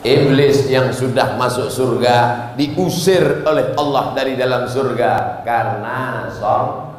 Iblis yang sudah masuk surga diusir oleh Allah dari dalam surga karena sombong.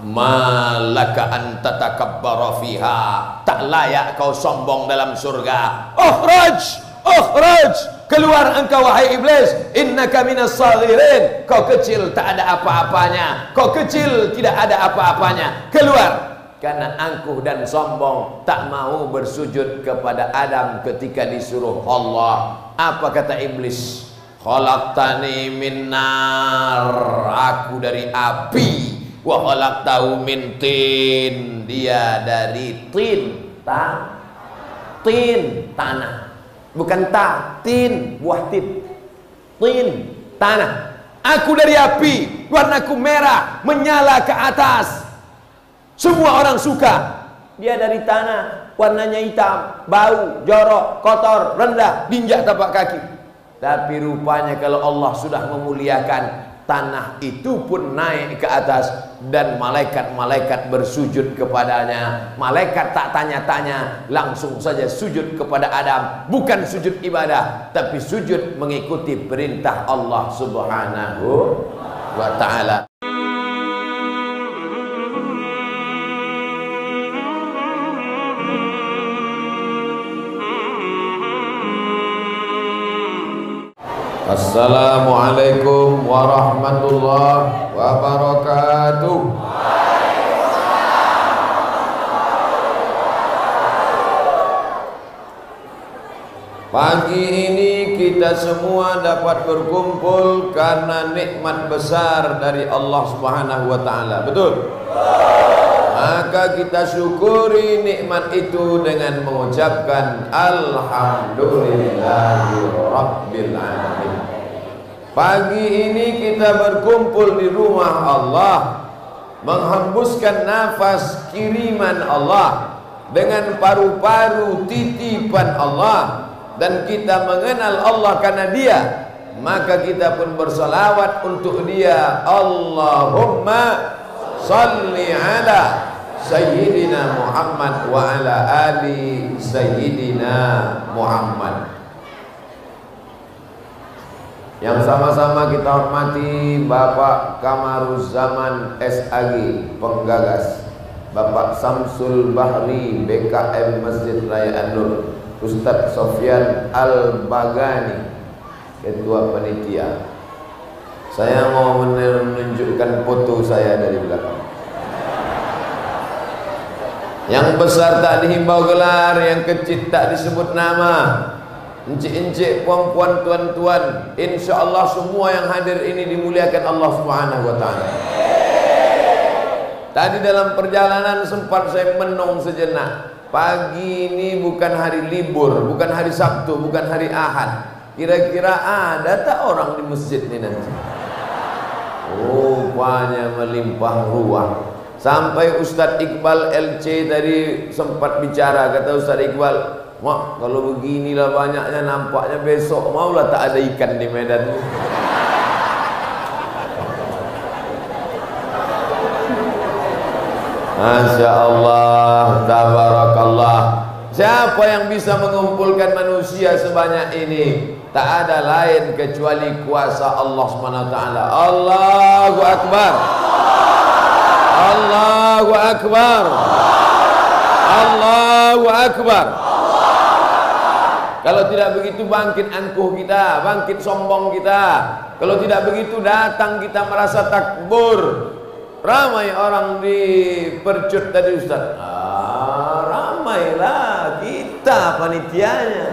Malaka anta takabbara fiha, tak layak kau sombong dalam surga. Ukhraj, ukhraj, keluar engkau wahai iblis. Innaka minas saghirin, kau kecil tak ada apa-apanya, kau kecil tidak ada apa-apanya. Keluar. Karena angkuh dan sombong tak mau bersujud kepada Adam ketika disuruh Allah. Apa kata iblis? Khalaqtani min nar, aku dari api. Wa khalaqtahu min tin, dia dari tin. Tin, tanah. Bukan tin, buah tin. Tin, tanah. Aku dari api, warnaku merah, menyala ke atas. Semua orang suka. Dia dari tanah, warnanya hitam, bau, jorok, kotor, rendah, diinjak tapak kaki. Tapi rupanya kalau Allah sudah memuliakan, tanah itu pun naik ke atas dan malaikat-malaikat bersujud kepadanya. Malaikat tak tanya-tanya, langsung saja sujud kepada Adam. Bukan sujud ibadah, tapi sujud mengikuti perintah Allah Subhanahu wa ta'ala. Assalamualaikum warahmatullahi wabarakatuh. Pagi ini kita semua dapat berkumpul karena nikmat besar dari Allah Subhanahu wa ta'ala. Betul? Maka kita syukuri nikmat itu dengan mengucapkan Alhamdulillahi Rabbil Alamin. Pagi ini kita berkumpul di rumah Allah, menghembuskan nafas kiriman Allah dengan paru-paru titipan Allah, dan kita mengenal Allah karena Dia, maka kita pun bersalawat untuk Dia. Allahumma salli ala Sayyidina Muhammad wa ala ali Sayyidina Muhammad. Yang sama-sama kita hormati Bapak Kamaruzzaman SAG, penggagas, Bapak Samsul Bahri BKM Masjid Raya An-Nur, Ustadz Sofyan Al-Bagani, Ketua Panitia. Saya mau menunjukkan foto saya dari belakang. Yang besar tak dihimbau gelar, yang kecil tak disebut nama. Encik-encik, puan-puan, tuan-tuan, insya Allah semua yang hadir ini dimuliakan Allah Subhanahu wa ta'ala. Tadi dalam perjalanan sempat saya menung sejenak. Pagi ini bukan hari libur, bukan hari Sabtu, bukan hari Ahad. Kira-kira ada tak orang di masjid ini nanti? Rupanya melimpah ruah. Sampai Ustadz Iqbal LC tadi sempat bicara. Kata Ustadz Iqbal, "Mak, kalau beginilah banyaknya, nampaknya besok maulah tak ada ikan di Medan." Masya Allah, tabarakallah. Siapa yang bisa mengumpulkan manusia sebanyak ini? Tak ada lain kecuali kuasa Allah SWT. Allahu Akbar, Allahu Akbar, Allahu Akbar. Kalau tidak begitu bangkit angkuh kita, bangkit sombong kita. Kalau tidak begitu datang kita merasa takbur. Ramai orang di percut tadi Ustaz. Ramailah kita panitianya.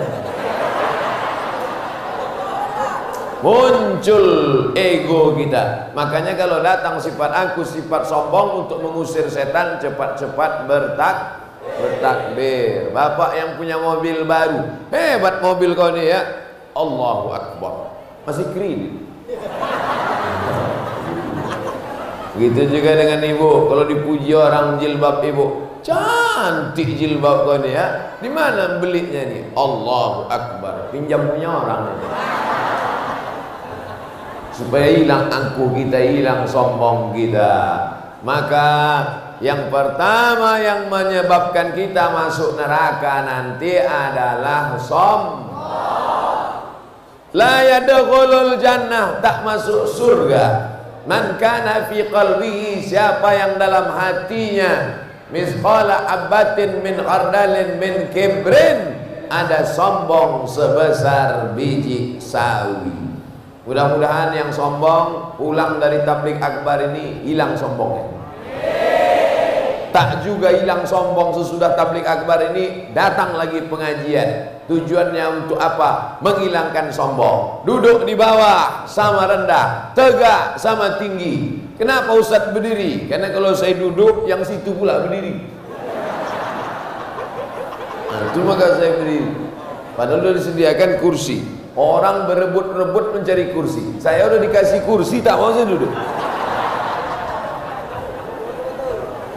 Muncul ego kita. Makanya kalau datang sifat angkuh, sifat sombong, untuk mengusir setan cepat-cepat bertakbir. Bapak yang punya mobil baru, hebat mobil kau ni ya. Allahu Akbar. Masih kredit. Gitu juga dengan ibu. Kalau dipuji orang jilbab ibu, cantik jilbab kau ni ya. Di mana belinya nih? Allahu Akbar. Pinjam punya orang. Supaya hilang angkuh kita, hilang sombong kita. Maka yang pertama yang menyebabkan kita masuk neraka nanti adalah sombong. La yadkhulul jannah, tak masuk surga. Man kana fi qalbihi, siapa yang dalam hatinya misqala habatin min khardalin min kibrin, ada sombong sebesar biji sawi. Mudah-mudahan yang sombong pulang dari tabligh akbar ini hilang sombongnya. Tak juga hilang sombong sesudah tabligh akbar ini datang lagi pengajian. Tujuannya untuk apa? Menghilangkan sombong. Duduk di bawah sama rendah, tegak sama tinggi. Kenapa Ustaz berdiri? Karena kalau saya duduk, yang situ pula berdiri. Nah, itu maka saya berdiri. Padahal sudah disediakan kursi. Orang berebut-rebut mencari kursi. Saya udah dikasih kursi, tak mau saya duduk.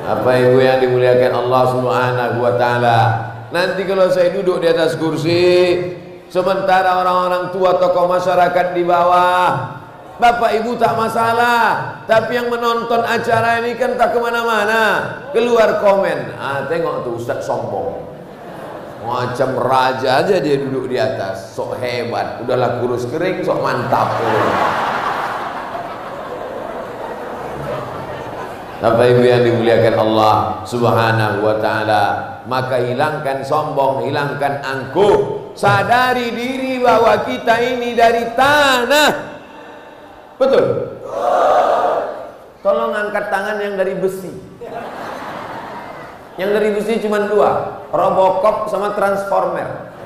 Apa ibu yang dimuliakan Allah Subhanahu wa ta'ala, nanti kalau saya duduk di atas kursi, sementara orang-orang tua tokoh masyarakat di bawah, bapak ibu tak masalah, tapi yang menonton acara ini kan tak kemana-mana, keluar komen, tengok tuh Ustaz sombong, macam raja aja dia duduk di atas, sok hebat, udahlah kurus kering, sok mantap. Bapak ibu yang dimuliakan Allah Subhanahu wa ta'ala, maka hilangkan sombong, hilangkan angkuh, sadari diri bahwa kita ini dari tanah. Betul? Tolong angkat tangan yang dari besi. Yang dari besi cuma dua, Robocop sama Transformer.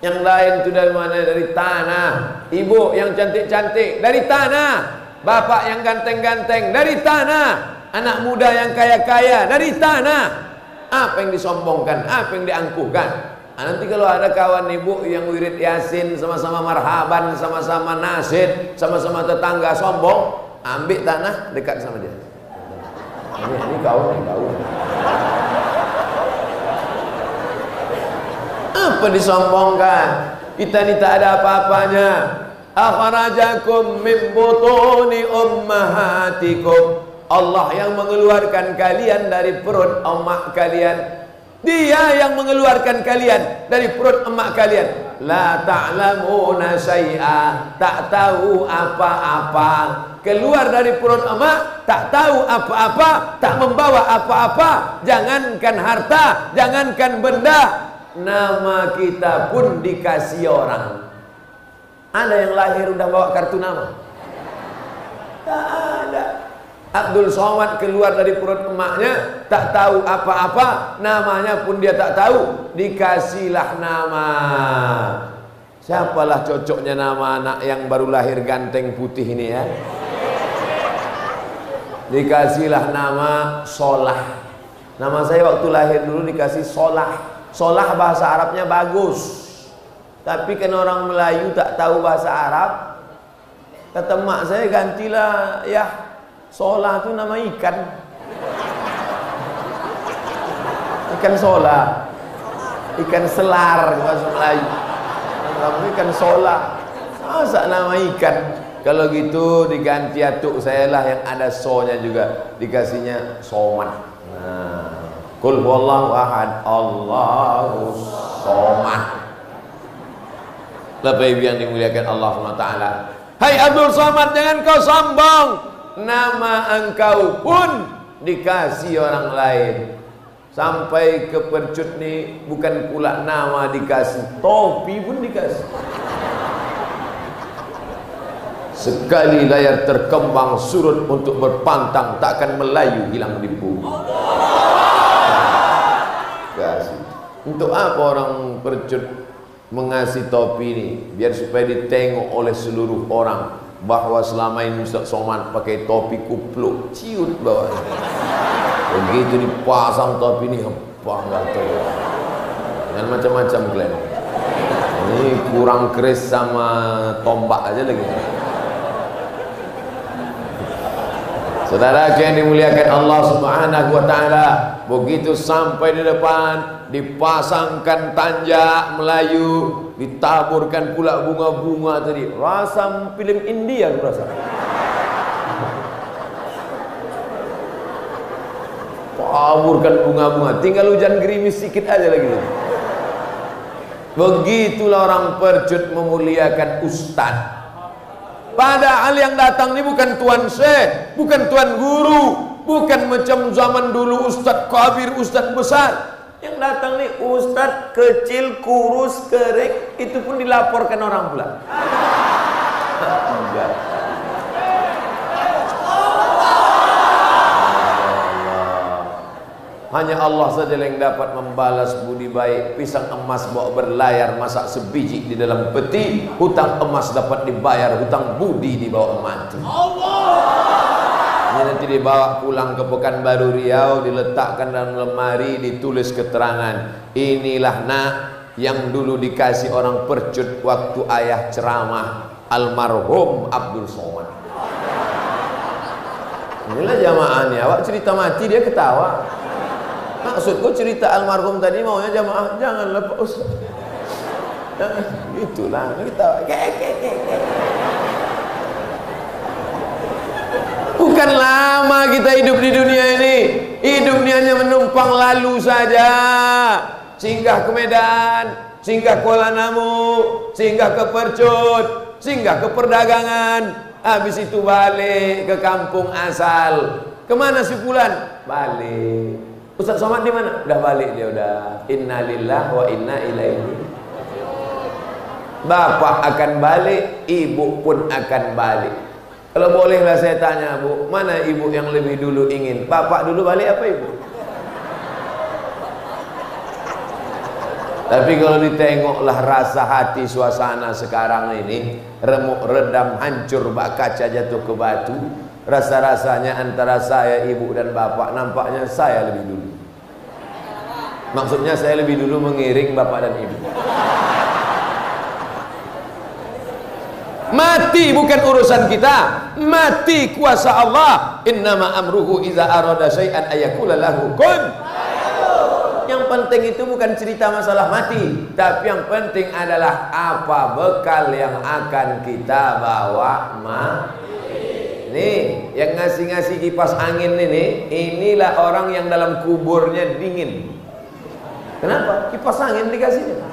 Yang lain itu dari mana? Dari tanah. Ibu yang cantik-cantik dari tanah. Bapak yang ganteng-ganteng dari tanah. Anak muda yang kaya-kaya dari tanah. Apa yang disombongkan? Apa yang diangkuhkan? Nanti kalau ada kawan ibu yang wirid yasin, sama-sama marhaban, sama-sama nasid, sama-sama tetangga sombong, ambil tanah dekat sama dia. Ini kawan, ini kawan. Apa disombongkan? Kita ini tak ada apa-apanya. Akhrajakum min butuni ummahatikum, Allah yang mengeluarkan kalian dari perut emak kalian. Dia yang mengeluarkan kalian dari perut emak kalian. La ta'lamuna syai'a, tak tahu apa-apa. Keluar dari perut emak, tak tahu apa-apa, tak membawa apa-apa. Jangankan harta, jangankan benda, nama kita pun dikasih orang. Ada yang lahir udah bawa kartu nama? Tak ada. Abdul Somad keluar dari perut emaknya, tak tahu apa-apa, namanya pun dia tak tahu, dikasihlah nama. Siapalah cocoknya nama anak yang baru lahir ganteng putih ini ya? Dikasihlah nama Solah. Nama saya waktu lahir dulu dikasih Solah. Solah bahasa Arabnya bagus. Tapi kan orang Melayu tak tahu bahasa Arab, kata mak saya gantilah ya Solah itu nama ikan. Ikan solah, ikan selar bahasa Melayu. Nama ikan solah, masa nama ikan? Kalau gitu diganti atuk saya lah yang ada so-nya juga, dikasihnya Somad. Nah, Qul huwallahu ahad, Allahu somad. Bapak ibu yang dimuliakan Allah SWT, hai Abdul Somad, jangan kau sombong. Nama engkau pun dikasih orang lain. Sampai ke percut nih, bukan pula nama dikasih, topi pun dikasih. Sekali layar terkembang surut untuk berpantang, takkan Melayu hilang di bumi. Kasih. Untuk apa orang percut mengasih topi ini? Biar supaya ditengok oleh seluruh orang bahwa selama ini Ustaz Somad pakai topi kupluk, ciut bawahnya. Begitu dipasang topi ini, apa enggak tahu. Dan macam-macam klaim. Ini kurang keris sama tombak aja lagi. Saudara yang dimuliakan Allah Subhanahu wa ta'ala, begitu sampai di depan, dipasangkan tanjak Melayu, ditaburkan pula bunga-bunga tadi. Rasa film India rasa. Taburkan bunga-bunga, tinggal hujan gerimis sedikit aja lagi. Begitulah orang percut memuliakan ustaz. Padahal yang datang ini bukan tuan syekh, bukan tuan guru, bukan macam zaman dulu ustaz kabir, ustaz besar. Yang datang nih ustaz kecil, kurus, kering, itu pun dilaporkan orang pula. Hanya Allah saja yang dapat membalas budi baik. Pisang emas bawa berlayar, masak sebiji di dalam peti. Hutang emas dapat dibayar, hutang budi dibawa mati. Ini nanti dibawa pulang ke Pekanbaru Riau, diletakkan dalam lemari, ditulis keterangan. Inilah nak yang dulu dikasih orang percut waktu ayah ceramah, almarhum Abdul Somad. Inilah jamaahnya. Awak cerita mati dia ketawa. Maksudku cerita almarhum tadi maunya jamaah janganlah Pak Ustaz. Itulah kita. Bukan lama kita hidup di dunia ini. Hidupnya hanya menumpang lalu saja. Singgah ke Medan, singgah Kuala Namu, singgah ke Percut, singgah ke perdagangan. Habis itu balik ke kampung asal. Kemana si Fulan? Balik. Ustaz Somad di mana? Udah balik dia udah. Innalillahi wa inna ilaihi. Bapak akan balik, ibu pun akan balik. Kalau bolehlah saya tanya, Bu, mana ibu yang lebih dulu ingin? Bapak dulu balik apa ibu? Tapi kalau ditengoklah rasa hati suasana sekarang ini, remuk redam hancur, bak kaca jatuh ke batu. Rasa-rasanya antara saya, ibu dan bapak, nampaknya saya lebih dulu. Maksudnya saya lebih dulu mengiring bapak dan ibu. Mati bukan urusan kita, mati kuasa Allah. Innama amruhu iza arada syai'an ayakula lahu kun. Yang penting itu bukan cerita masalah mati, tapi yang penting adalah apa bekal yang akan kita bawa mati. Nih, yang ngasih-ngasih kipas angin ini, inilah orang yang dalam kuburnya dingin. Kenapa? Kipas angin dikasihnya.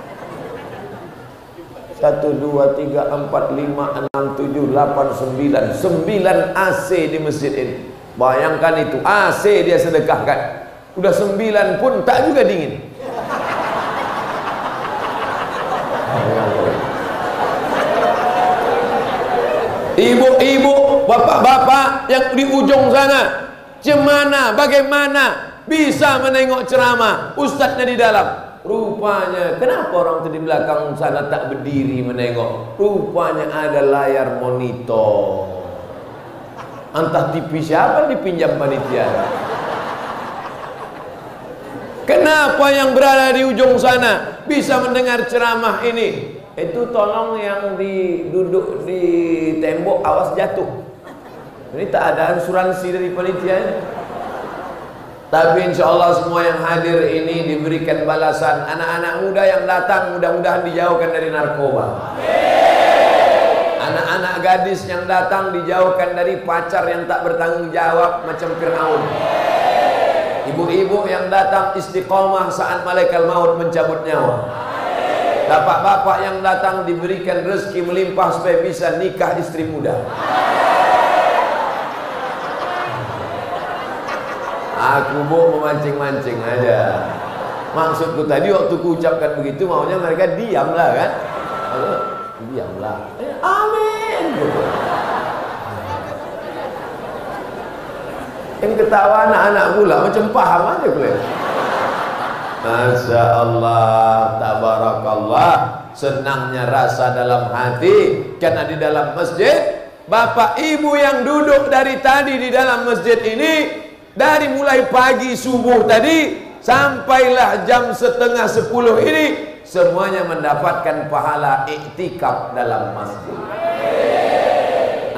1, 2, 3, 4, 5, 6, 7, 8, 9 9 AC di masjid ini. Bayangkan itu, AC dia sedekahkan. Udah 9 pun tak juga dingin. Ibu-ibu, bapak-bapak yang di ujung sana, cemana, bagaimana bisa menengok ceramah ustadznya di dalam? Rupanya, kenapa orang itu di belakang sana tak berdiri menengok? Rupanya ada layar monitor. Entah TV siapa dipinjam panitia. Kenapa yang berada di ujung sana bisa mendengar ceramah ini? Itu tolong yang duduk di tembok awas jatuh. Ini tak ada asuransi dari panitia. Tapi insya Allah semua yang hadir ini diberikan balasan. Anak-anak muda yang datang mudah-mudahan dijauhkan dari narkoba. Anak-anak gadis yang datang dijauhkan dari pacar yang tak bertanggung jawab macam Fir'aun. Ibu-ibu yang datang istiqomah saat malaikat maut mencabut nyawa. Bapak-bapak yang datang diberikan rezeki melimpah supaya bisa nikah istri muda. Aku mau memancing-mancing aja. Maksudku tadi waktu ku ucapkan begitu maunya mereka diamlah kan? Diamlah. Amin. Yang ketawa anak-anak pula macam paham aja kalian. Masya Allah, tabarakallah. Senangnya rasa dalam hati karena di dalam masjid, bapak ibu yang duduk dari tadi di dalam masjid ini, dari mulai pagi subuh tadi sampailah jam 9:30 ini, semuanya mendapatkan pahala iktikaf dalam masjid.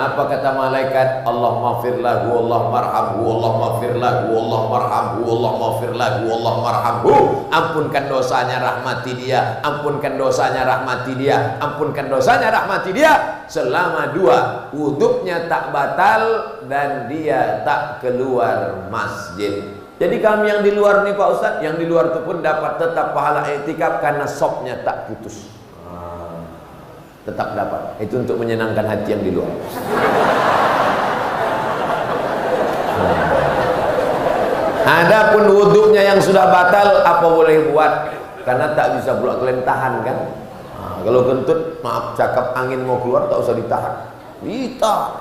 Apa kata malaikat? Allah maghfir lahu, Allah marhamhu, Allah maghfir lahu, Allah marhamhu, Allah maghfir lahu, Allah marhamhu. Ampunkan dosanya, rahmati dia. Ampunkan dosanya, rahmati dia. Ampunkan dosanya, rahmati dia. Selama 2, wuduknya tak batal dan dia tak keluar masjid. Jadi kami yang di luar nih Pak Ustadz, yang di luar itu pun dapat tetap pahala iktikaf karena sopnya tak putus. Tetap dapat. Itu untuk menyenangkan hati yang di luar. Adapun wudhunya yang sudah batal, apa boleh buat? Karena tak bisa pula kalian tahan kan? Kalau kentut, maaf cakap angin mau keluar tak usah ditahan. Ditahan.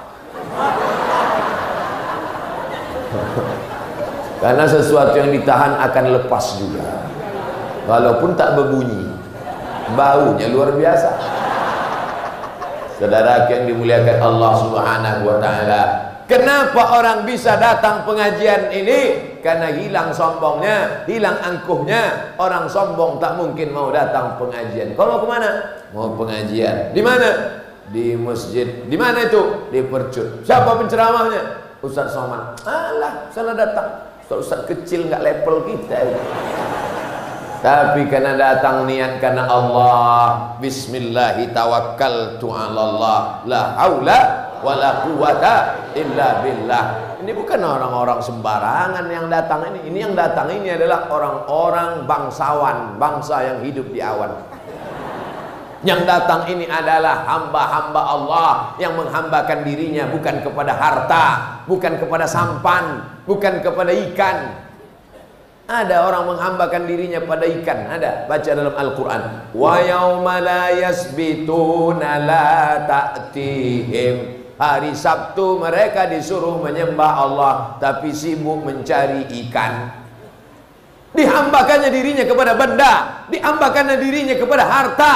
Karena sesuatu yang ditahan akan lepas juga. Walaupun tak berbunyi. Baunya luar biasa. Saudara yang dimuliakan Allah Subhanahu wa taala. Kenapa orang bisa datang pengajian ini? Karena hilang sombongnya, hilang angkuhnya. Orang sombong tak mungkin mau datang pengajian. Kalau mau kemana? Mau pengajian. Di mana? Di masjid. Di mana itu? Di Percut. Siapa penceramahnya? Ustaz Somad. Alah, sana datang. Ustaz kecil nggak level kita. Tapi karena datang niat karena Allah, Bismillahi tawakkaltu 'alallah, la haula wala quwata illa billah. Ini bukan orang-orang sembarangan yang datang ini. Ini yang datang ini adalah orang-orang bangsawan, bangsa yang hidup di awan. Yang datang ini adalah hamba-hamba Allah yang menghambakan dirinya bukan kepada harta, bukan kepada sampan, bukan kepada ikan. Ada orang menghambakan dirinya pada ikan. Ada, baca dalam Al-Quran. Wa yauma la yasbituna la ta'tihim. Hari Sabtu mereka disuruh menyembah Allah, tapi sibuk mencari ikan. Dihambakannya dirinya kepada benda, dihambakannya dirinya kepada harta.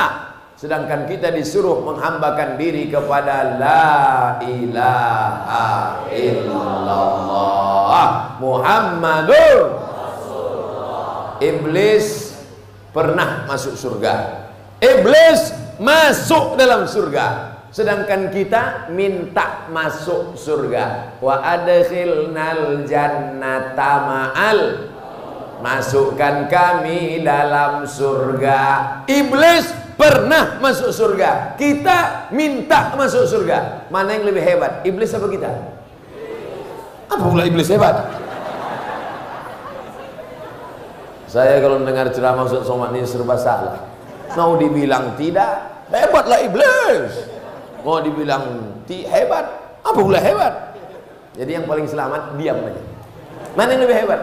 Sedangkan kita disuruh menghambakan diri kepada la ilaha illallah Muhammadur. Iblis pernah masuk surga. Iblis masuk dalam surga. Sedangkan kita minta masuk surga. Wa adkhilnal jannata ma'al. Masukkan kami dalam surga. Iblis pernah masuk surga. Kita minta masuk surga. Mana yang lebih hebat? Iblis apa kita? Apa pula iblis hebat? Saya kalau mendengar ceramah Ustaz Somad ini serba salah. Mau dibilang tidak, hebatlah iblis. Mau dibilang hebat, apa pula hebat? Jadi yang paling selamat diam aja. Mana yang lebih hebat?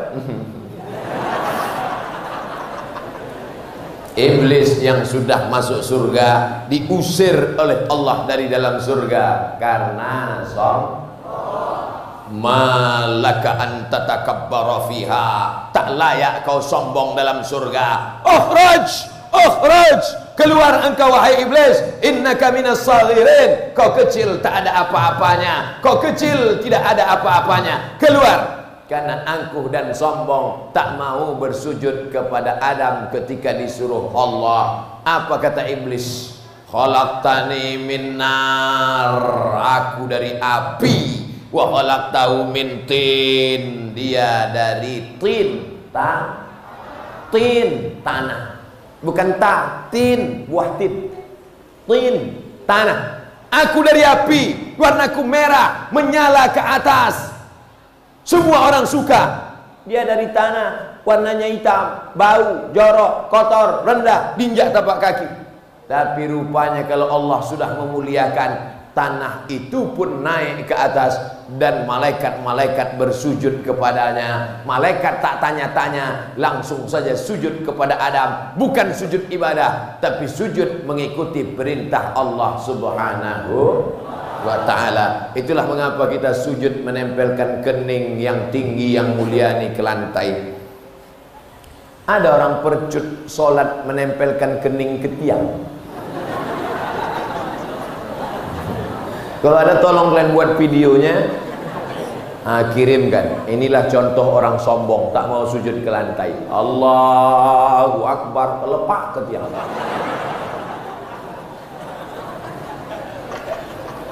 Iblis yang sudah masuk surga diusir oleh Allah dari dalam surga karena sombong. Malaka anta takabbara fiha, tak layak kau sombong dalam surga. Ukhraj, ukhraj, keluar engkau wahai iblis. Innaka minas saghirin, kau kecil tak ada apa-apanya. Kau kecil tidak ada apa-apanya. Keluar. Karena angkuh dan sombong tak mau bersujud kepada Adam ketika disuruh Allah. Apa kata iblis? Khalaqtani min nar, aku dari api. Wa khalaqtahu min tin, dia dari tin. Tin tanah, bukan tin buah tin. Tin tanah. Aku dari api, warnaku merah, menyala ke atas. Semua orang suka. Dia dari tanah, warnanya hitam, bau, jorok, kotor, rendah, diinjak tapak kaki. Tapi rupanya kalau Allah sudah memuliakan, tanah itu pun naik ke atas dan malaikat-malaikat bersujud kepadanya. Malaikat tak tanya-tanya, langsung saja sujud kepada Adam. Bukan sujud ibadah, tapi sujud mengikuti perintah Allah Subhanahu wa ta'ala. Itulah mengapa kita sujud menempelkan kening yang tinggi, yang mulia ini ke lantai. Ada orang Percut sholat menempelkan kening ke tiang. Kalau ada tolong kalian buat videonya, kirimkan. Inilah contoh orang sombong tak mau sujud ke lantai. Allahu Akbar, lepak ke tiang.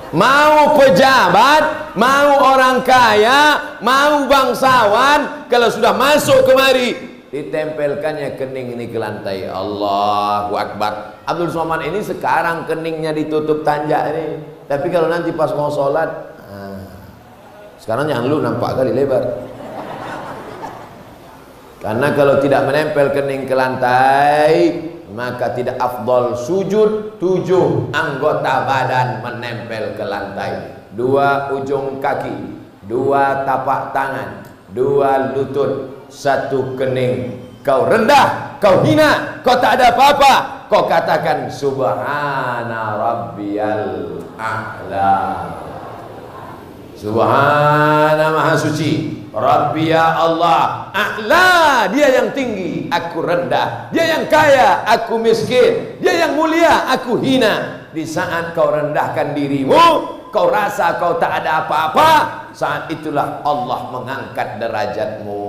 Mau pejabat, mau orang kaya, mau bangsawan, kalau sudah masuk kemari, ditempelkannya kening ini ke lantai. Allahu Akbar. Abdul Somad ini sekarang keningnya ditutup tanjak ini. Tapi kalau nanti pas mau sholat, sekarang jangan lu nampak kali lebar. Karena kalau tidak menempel kening ke lantai, maka tidak afdol sujud 7 anggota badan menempel ke lantai. 2 ujung kaki, 2 tapak tangan, 2 lutut, 1 kening. Kau rendah, kau hina, kau tak ada apa-apa. Kau katakan subhana rabbiyal a'la. Subhana maha suci, Rabbi ya Allah, a'la, dia yang tinggi, aku rendah. Dia yang kaya, aku miskin. Dia yang mulia, aku hina. Di saat kau rendahkan dirimu, kau rasa kau tak ada apa-apa, saat itulah Allah mengangkat derajatmu.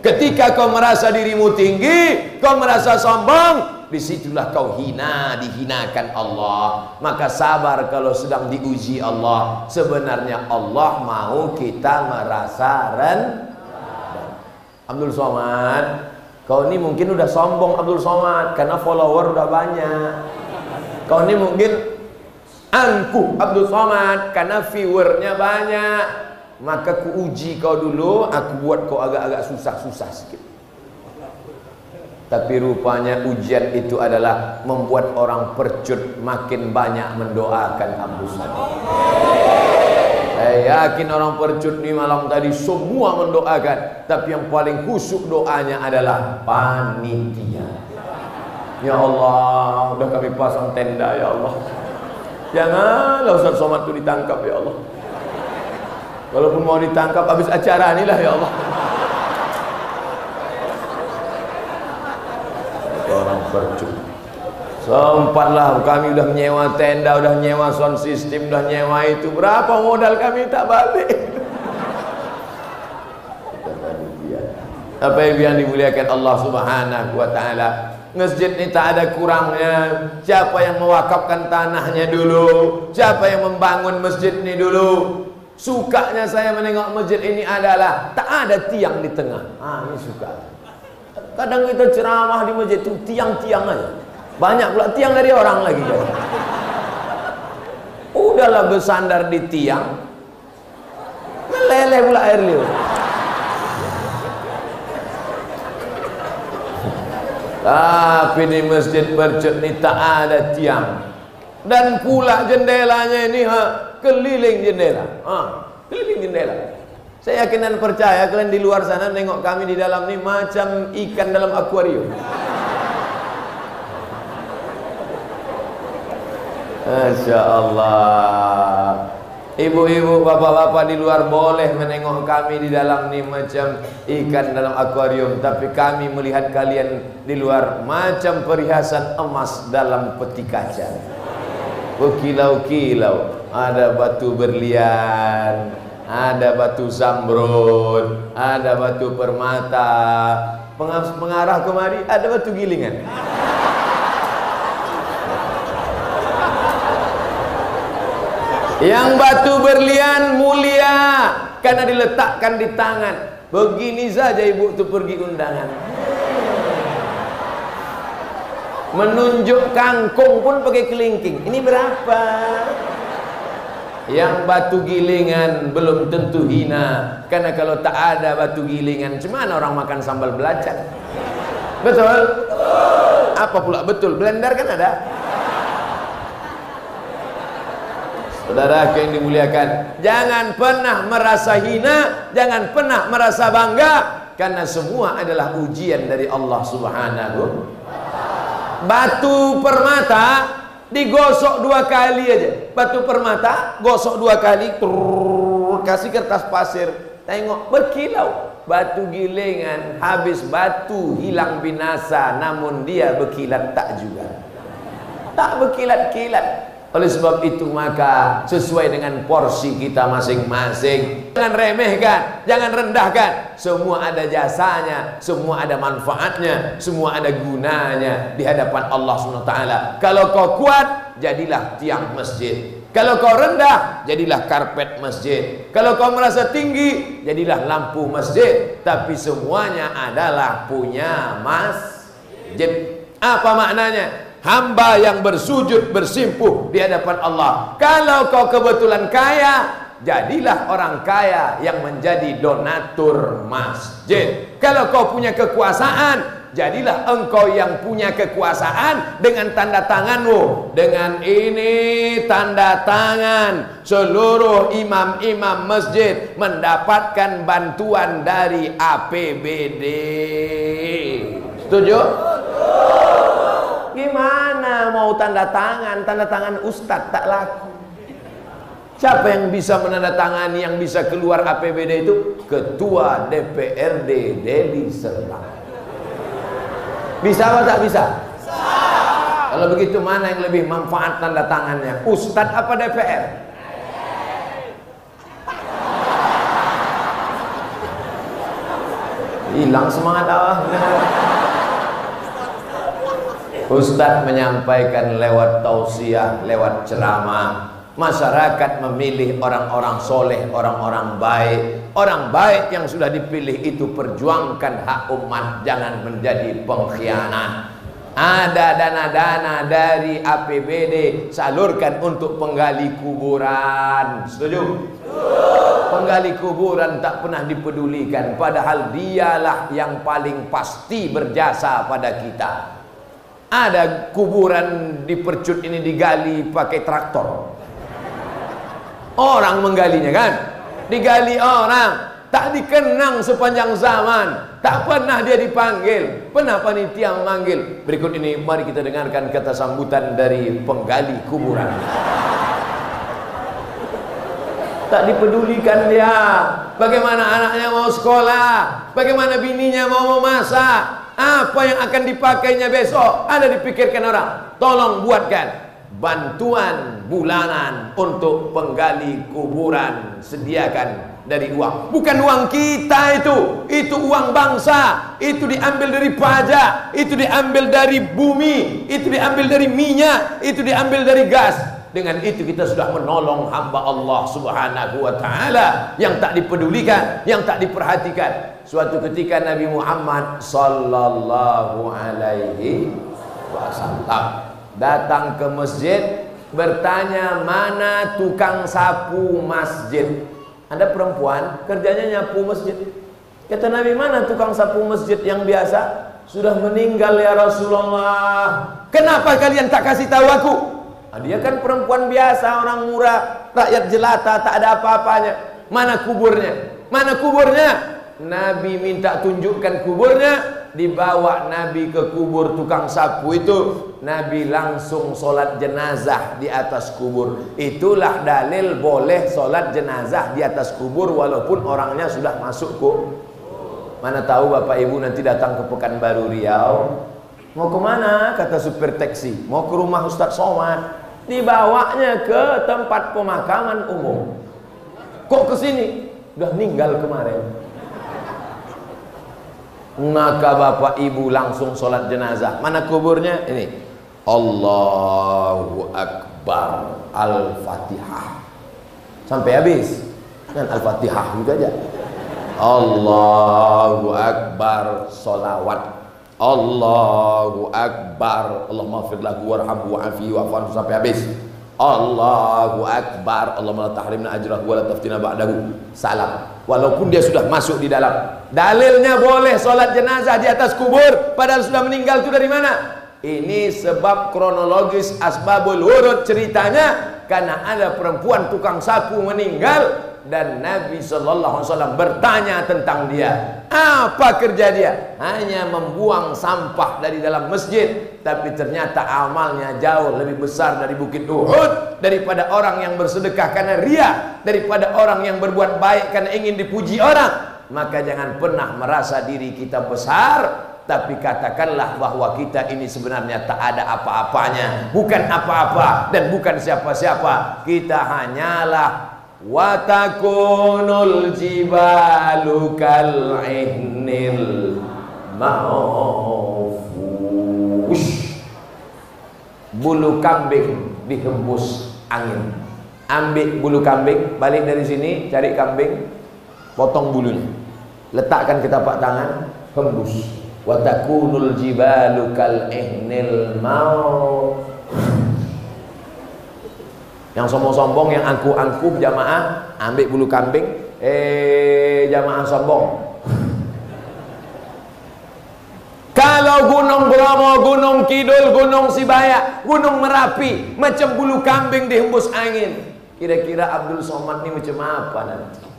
Ketika kau merasa dirimu tinggi, kau merasa sombong, disitulah kau hina, dihinakan Allah. Maka sabar kalau sedang diuji Allah. Sebenarnya Allah mau kita merasa rendah. Abdul Somad, kau ini mungkin udah sombong Abdul Somad, karena follower udah banyak. Kau ini mungkin angkuh Abdul Somad, karena viewernya banyak. Maka ku uji kau dulu, aku buat kau agak-agak susah-susah sedikit. Tapi rupanya ujian itu adalah membuat orang percut makin banyak mendoakan Abdul Somad. Saya yakin orang percut ni malam tadi semua mendoakan, tapi yang paling khusyuk doanya adalah panitia. Ya Allah, udah kami pasang tenda ya Allah. Janganlah Ustaz Somad itu ditangkap ya Allah. Walaupun mau ditangkap habis acara inilah ya Allah. Orang percut. Sempatlah kami udah menyewa tenda, udah nyewa sound system, udah nyewa itu. Berapa modal kami tak balik. Apa yang dimuliakan Allah Subhanahu wa taala. Masjid ini tak ada kurangnya. Siapa yang mewakafkan tanahnya dulu? Siapa yang membangun masjid ini dulu? Sukanya saya menengok masjid ini adalah tak ada tiang di tengah. Ini suka. Kadang kita ceramah di masjid itu tiang-tiang aja. Banyak pula tiang dari orang lagi kan. Udahlah bersandar di tiang, meleleh pula air liur. Tapi di masjid Percut ini tak ada tiang. Dan pula jendelanya ini keliling jendela. Keliling jendela. Saya yakin dan percaya kalian di luar sana nengok kami di dalam ini macam ikan dalam akuarium. Masya Allah. Ibu-ibu, bapak-bapak di luar boleh menengok kami di dalam ini macam ikan dalam akuarium, tapi kami melihat kalian di luar macam perhiasan emas dalam peti kaca. Berkilau-kilau, ada batu berlian, ada batu zamrud, ada batu permata. Mengarah kemari ada batu gilingan. Yang batu berlian mulia karena diletakkan di tangan. Begini saja ibu tu pergi undangan. Menunjuk kangkung pun pakai kelingking. Ini berapa? Yang batu gilingan belum tentu hina, karena kalau tak ada batu gilingan, cemana orang makan sambal belacan? Betul? Apa pula betul? Blender kan ada. Saudara yang dimuliakan, jangan pernah merasa hina, jangan pernah merasa bangga, karena semua adalah ujian dari Allah Subhanahu. Batu permata digosok 2 kali aja. Batu permata gosok 2 kali, kasih kertas pasir, tengok berkilau. Batu gilingan habis batu hilang binasa, namun dia berkilat tak juga. Tak berkilat-kilat. Oleh sebab itu maka sesuai dengan porsi kita masing-masing. Jangan remehkan, jangan rendahkan. Semua ada jasanya, semua ada manfaatnya, semua ada gunanya di hadapan Allah SWT. Kalau kau kuat, jadilah tiang masjid. Kalau kau rendah, jadilah karpet masjid. Kalau kau merasa tinggi, jadilah lampu masjid. Tapi semuanya adalah punya masjid. Apa maknanya? Hamba yang bersujud bersimpuh di hadapan Allah. Kalau kau kebetulan kaya, jadilah orang kaya yang menjadi donatur masjid. Kalau kau punya kekuasaan, jadilah engkau yang punya kekuasaan dengan tanda tanganmu. Dengan ini tanda tangan, seluruh imam-imam masjid mendapatkan bantuan dari APBD. Setuju? Gimana mau tanda tangan? Tanda tangan ustadz tak laku. Siapa yang bisa menandatangani, yang bisa keluar APBD itu? Ketua DPRD Deli Serdang. Bisa atau tak bisa? Bisa. Kalau begitu mana yang lebih manfaat tanda tangannya? Ustadz apa DPR? Hilang semangat Allah. Ustadz menyampaikan lewat tausiah, lewat ceramah, masyarakat memilih orang-orang soleh, orang-orang baik. Orang baik yang sudah dipilih itu perjuangkan hak umat, jangan menjadi pengkhianat. Ada dana-dana dari APBD, salurkan untuk penggali kuburan. Setuju? Penggali kuburan tak pernah dipedulikan, padahal dialah yang paling pasti berjasa pada kita. Ada kuburan di Percut ini digali pakai traktor. Orang menggalinya kan, digali orang, tak dikenang sepanjang zaman, tak pernah dia dipanggil, pernah panitia memanggil. Berikut ini mari kita dengarkan kata sambutan dari penggali kuburan. Tak dipedulikan dia. Bagaimana anaknya mau sekolah, bagaimana bininya mau memasak, apa yang akan dipakainya besok, ada dipikirkan orang. Tolong buatkan bantuan bulanan untuk penggali kuburan, sediakan dari uang. Bukan uang kita itu uang bangsa. Itu diambil dari pajak, itu diambil dari bumi, itu diambil dari minyak, itu diambil dari gas. Dengan itu kita sudah menolong hamba Allah Subhanahu wa ta'ala yang tak dipedulikan, yang tak diperhatikan. Suatu ketika Nabi Muhammad sallallahu alaihi wasallam datang ke masjid, bertanya, mana tukang sapu masjid? Ada perempuan kerjanya nyapu masjid. Kata Nabi, mana tukang sapu masjid yang biasa? Sudah meninggal ya Rasulullah. Kenapa kalian tak kasih tahu aku? Dia kan perempuan biasa, orang murah, rakyat jelata, tak ada apa-apanya. Mana kuburnya? Mana kuburnya? Nabi minta tunjukkan kuburnya. Dibawa Nabi ke kubur tukang sapu itu. Nabi langsung sholat jenazah di atas kubur. Itulah dalil boleh sholat jenazah di atas kubur walaupun orangnya sudah masuk ke. Mana tahu Bapak Ibu nanti datang ke Pekanbaru Riau, mau kemana? Kata supir taksi, mau ke rumah Ustadz Somad. Dibawanya ke tempat pemakaman umum. Kok ke sini? Udah meninggal kemarin. Maka Bapak Ibu langsung sholat jenazah. Mana kuburnya? Ini. Allahu Akbar, Al-Fatihah. Sampai habis. Kan Al-Fatihah juga aja. Allahu Akbar, sholawat. Allahu Akbar, Allahumma ighfir lahu warhamhu wa'afihi wa'fu sampai habis. Allahu Akbar, Allahumma la tahrimna ajrahu wa la taftina ba'dahu. Salam. Walaupun dia sudah masuk di dalam. Dalilnya boleh sholat jenazah di atas kubur padahal sudah meninggal, itu dari mana? Ini sebab kronologis asbabul wurud ceritanya, karena ada perempuan tukang sapu meninggal dan Nabi sallallahu alaihi wasallam bertanya tentang dia. Apa kerja dia? Hanya membuang sampah dari dalam masjid, tapi ternyata amalnya jauh lebih besar dari bukit Uhud, daripada orang yang bersedekah karena ria, daripada orang yang berbuat baik karena ingin dipuji orang. Maka jangan pernah merasa diri kita besar, tapi katakanlah bahwa kita ini sebenarnya tak ada apa-apanya, bukan apa-apa dan bukan siapa-siapa. Kita hanyalah watakunul jibalu kal'ihnil ma'fus. Bulu kambing dihembus angin. Ambil bulu kambing, balik dari sini, cari kambing, potong bulunya, letakkan ke tapak tangan, hembus. Watakunul jibalu kal'ihnil ma'fus. Yang sombong-sombong, yang angkuh-angkuh jamaah, ambil bulu kambing, jamaah sombong. Kalau Gunung Bromo, Gunung Kidul, Gunung Sibaya, Gunung Merapi macam bulu kambing dihembus angin, kira-kira Abdul Somad ini macam apa nanti?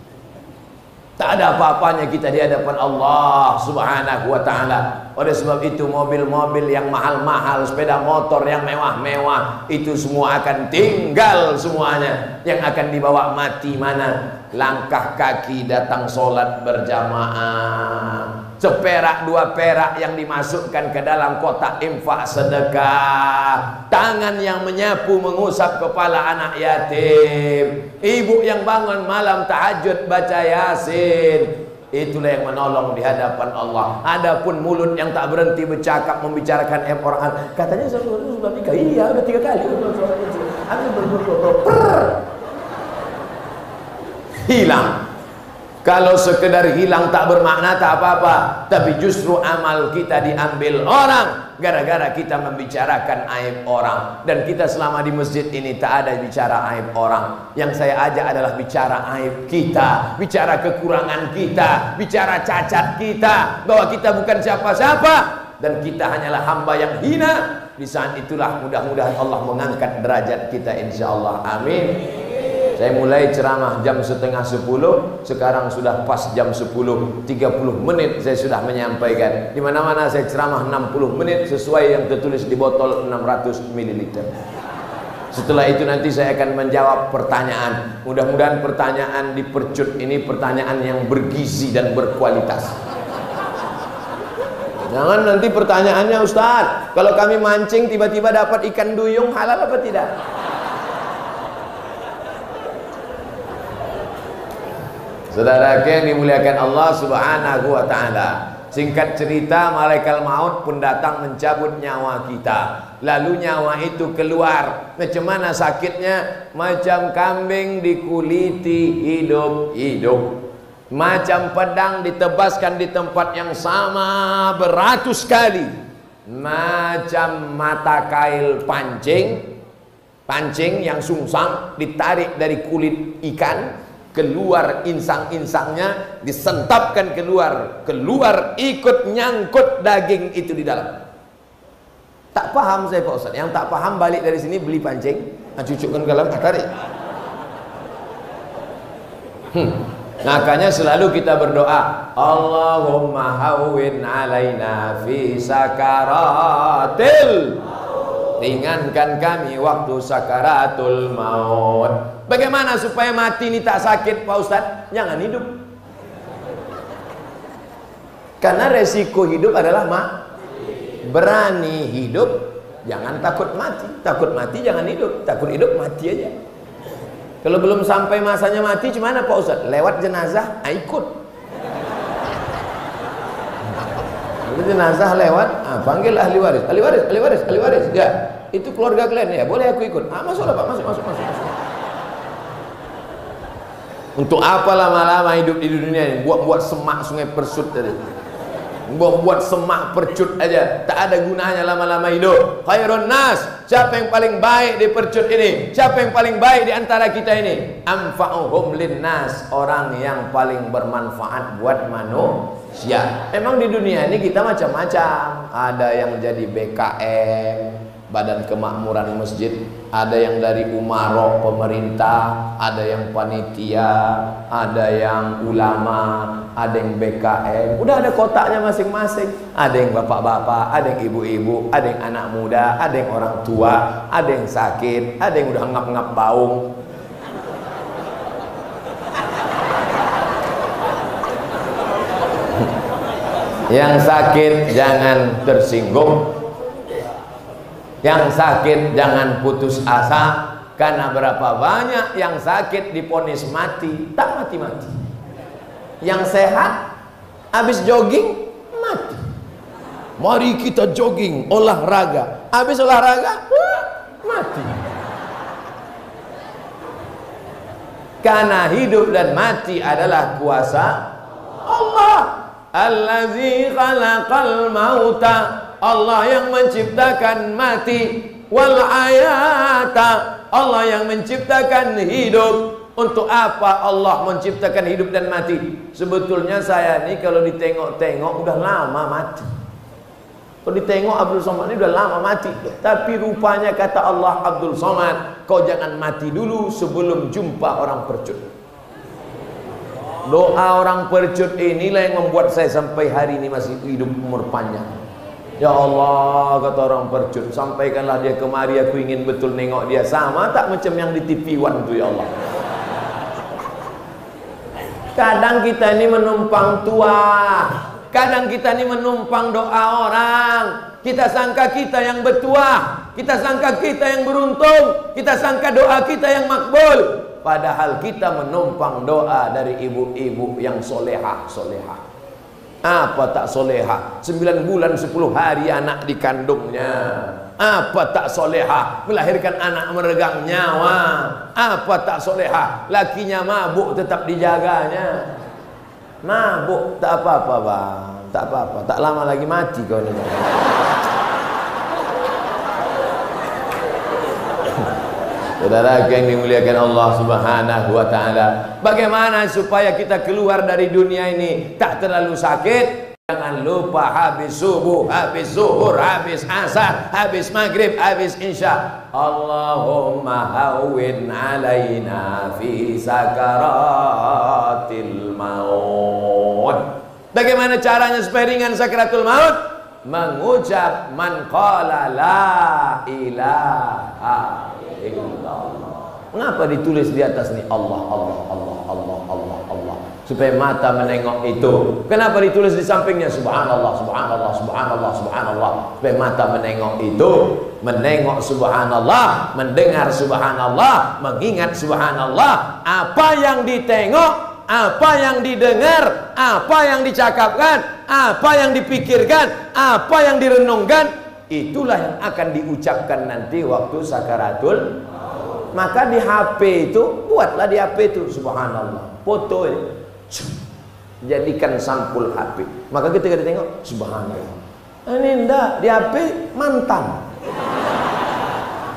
Tak ada apa-apanya kita di hadapan Allah Subhanahu wa ta'ala. Oleh sebab itu mobil-mobil yang mahal-mahal, sepeda motor yang mewah-mewah, itu semua akan tinggal semuanya. Yang akan dibawa mati mana? Langkah kaki datang sholat berjamaah, seperak dua perak yang dimasukkan ke dalam kotak infak sedekah, tangan yang menyapu mengusap kepala anak yatim, ibu yang bangun malam tahajud baca Yasin. Itulah yang menolong di hadapan Allah. Adapun mulut yang tak berhenti bercakap membicarakan orang, katanya sudah nikah, iya udah 3 kali, hilang. Kalau sekedar hilang tak bermakna tak apa-apa, tapi justru amal kita diambil orang gara-gara kita membicarakan aib orang. Dan kita selama di masjid ini tak ada bicara aib orang. Yang saya ajak adalah bicara aib kita, bicara kekurangan kita, bicara cacat kita, bahwa kita bukan siapa-siapa dan kita hanyalah hamba yang hina. Di saat itulah mudah-mudahan Allah mengangkat derajat kita, insyaallah. Amin. Saya mulai ceramah jam setengah 10, sekarang sudah pas jam 10:30 saya sudah menyampaikan. Di mana-mana saya ceramah 60 menit sesuai yang tertulis di botol 600 ml. Setelah itu nanti saya akan menjawab pertanyaan. Mudah-mudahan pertanyaan di percut ini pertanyaan yang bergizi dan berkualitas. Jangan nanti pertanyaannya, Ustaz, kalau kami mancing tiba-tiba dapat ikan duyung, halal apa tidak? Saudara yang dimuliakan Allah Subhanahu wa ta'ala, singkat cerita, malaikat maut pun datang mencabut nyawa kita. Lalu nyawa itu keluar. Macam mana sakitnya? Macam kambing dikuliti hidup-hidup, macam pedang ditebaskan di tempat yang sama beratus kali, macam mata kail pancing yang sungsang ditarik dari kulit ikan, keluar insang-insangnya, disentapkan keluar ikut nyangkut daging itu di dalam. Tak paham saya Pak Ustaz. Yang tak paham balik dari sini beli pancing, cucukkan ke dalam, tarik. Makanya selalu kita berdoa, Allahumma hawwin alaina fi sakaratil, ringankan kami waktu sakaratul maut. Bagaimana supaya mati ini tak sakit Pak Ustadz? Jangan hidup. Karena resiko hidup adalah berani hidup, jangan takut mati. Takut mati jangan hidup, takut hidup mati aja. Kalau belum sampai masanya mati, gimana Pak Ustadz? Lewat jenazah, ikut. Kalau jenazah lewat, panggil ahli waris. Ya, itu keluarga kalian ya, boleh aku ikut. Masuklah Pak, masuk. Untuk apa lama-lama hidup di dunia ini? Buat semak sungai Persut tadi. Buat semak percut aja, tak ada gunanya lama-lama hidup. Khairun nas, siapa yang paling baik di percut ini? Siapa yang paling baik di antara kita ini? Anfa'uhum linnas, orang yang paling bermanfaat buat manusia. Memang di dunia ini kita macam-macam. Ada yang jadi BKM, Badan Kemakmuran Masjid, ada yang dari umarok pemerintah, ada yang panitia, ada yang ulama, ada yang BKM. Udah ada kotaknya masing-masing. Ada yang bapak-bapak, ada yang ibu-ibu, ada yang anak muda, ada yang orang tua, ada yang sakit, ada yang udah ngap-ngap baung. Yang sakit jangan tersinggung, yang sakit jangan putus asa. Karena berapa banyak yang sakit diponis mati, tak mati-mati. Yang sehat habis jogging mati. Mari kita jogging, olahraga, habis olahraga mati. Karena hidup dan mati adalah kuasa Allah. Allazi khalaqal mauta, Allah yang menciptakan mati, wal ayat, mata, Allah yang menciptakan hidup. Untuk apa Allah menciptakan hidup dan mati? Sebetulnya saya nih kalau ditengok-tengok udah lama mati. Kalau ditengok Abdul Somad ini udah lama mati. Tapi rupanya kata Allah, Abdul Somad, kau jangan mati dulu sebelum jumpa orang percut. Doa orang percut inilah yang membuat saya sampai hari ini masih hidup umur panjang. Ya Allah, kata orang percut, sampaikanlah dia kemari, aku ingin betul nengok dia. Sama tak macam yang di TV One tu, ya Allah. Kadang kita ini menumpang tua, kadang kita ini menumpang doa orang. Kita sangka kita yang bertuah, kita sangka kita yang beruntung, kita sangka doa kita yang makbul. Padahal kita menumpang doa dari ibu-ibu yang solehah. Apa tak solehah? 9 bulan 10 hari anak dikandungnya. Apa tak solehah? Melahirkan anak meregang nyawa. Apa tak solehah? Lakinya mabuk tetap dijaganya. Mabuk tak apa-apa bang, tak apa-apa, tak lama lagi mati kau ni. Saudara yang dimuliakan Allah Subhanahu wa taala, bagaimana supaya kita keluar dari dunia ini tak terlalu sakit? Jangan lupa habis subuh, habis zuhur, habis asar, habis maghrib, habis isya, Allahumma hawwin alaina fi sakaratil maut. Bagaimana caranya supaya ringan sakaratul maut? Mengucap man qala la ilaha illallah. Mengapa ditulis di atas ni Allah, Allah, Allah, Allah, Allah, Allah? Supaya mata menengok itu. Kenapa ditulis di sampingnya subhanallah, subhanallah, subhanallah, subhanallah? Supaya mata menengok itu, menengok subhanallah, mendengar subhanallah, mengingat subhanallah. Apa yang ditengok, apa yang didengar, apa yang dicakapkan, apa yang dipikirkan, apa yang direnungkan, itulah yang akan diucapkan nanti waktu sakaratul. Maka di HP itu, buatlah di HP itu subhanallah, foto ini, jadikan sampul HP. Maka ketika ditengok subhanallah, ini enggak di HP mantan.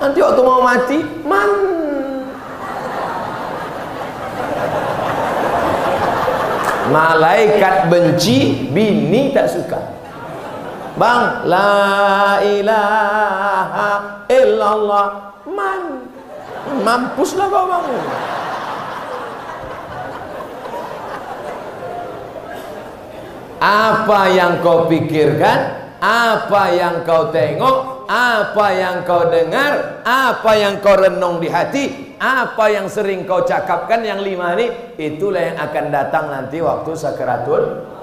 Nanti waktu mau mati malaikat benci, bini tak suka. Bang, la ilaha illallah, mampuslah kau bang. Apa yang kau pikirkan, apa yang kau tengok, apa yang kau dengar, apa yang kau renung di hati, apa yang sering kau cakapkan, yang 5 ini, itulah yang akan datang nanti waktu sakaratul.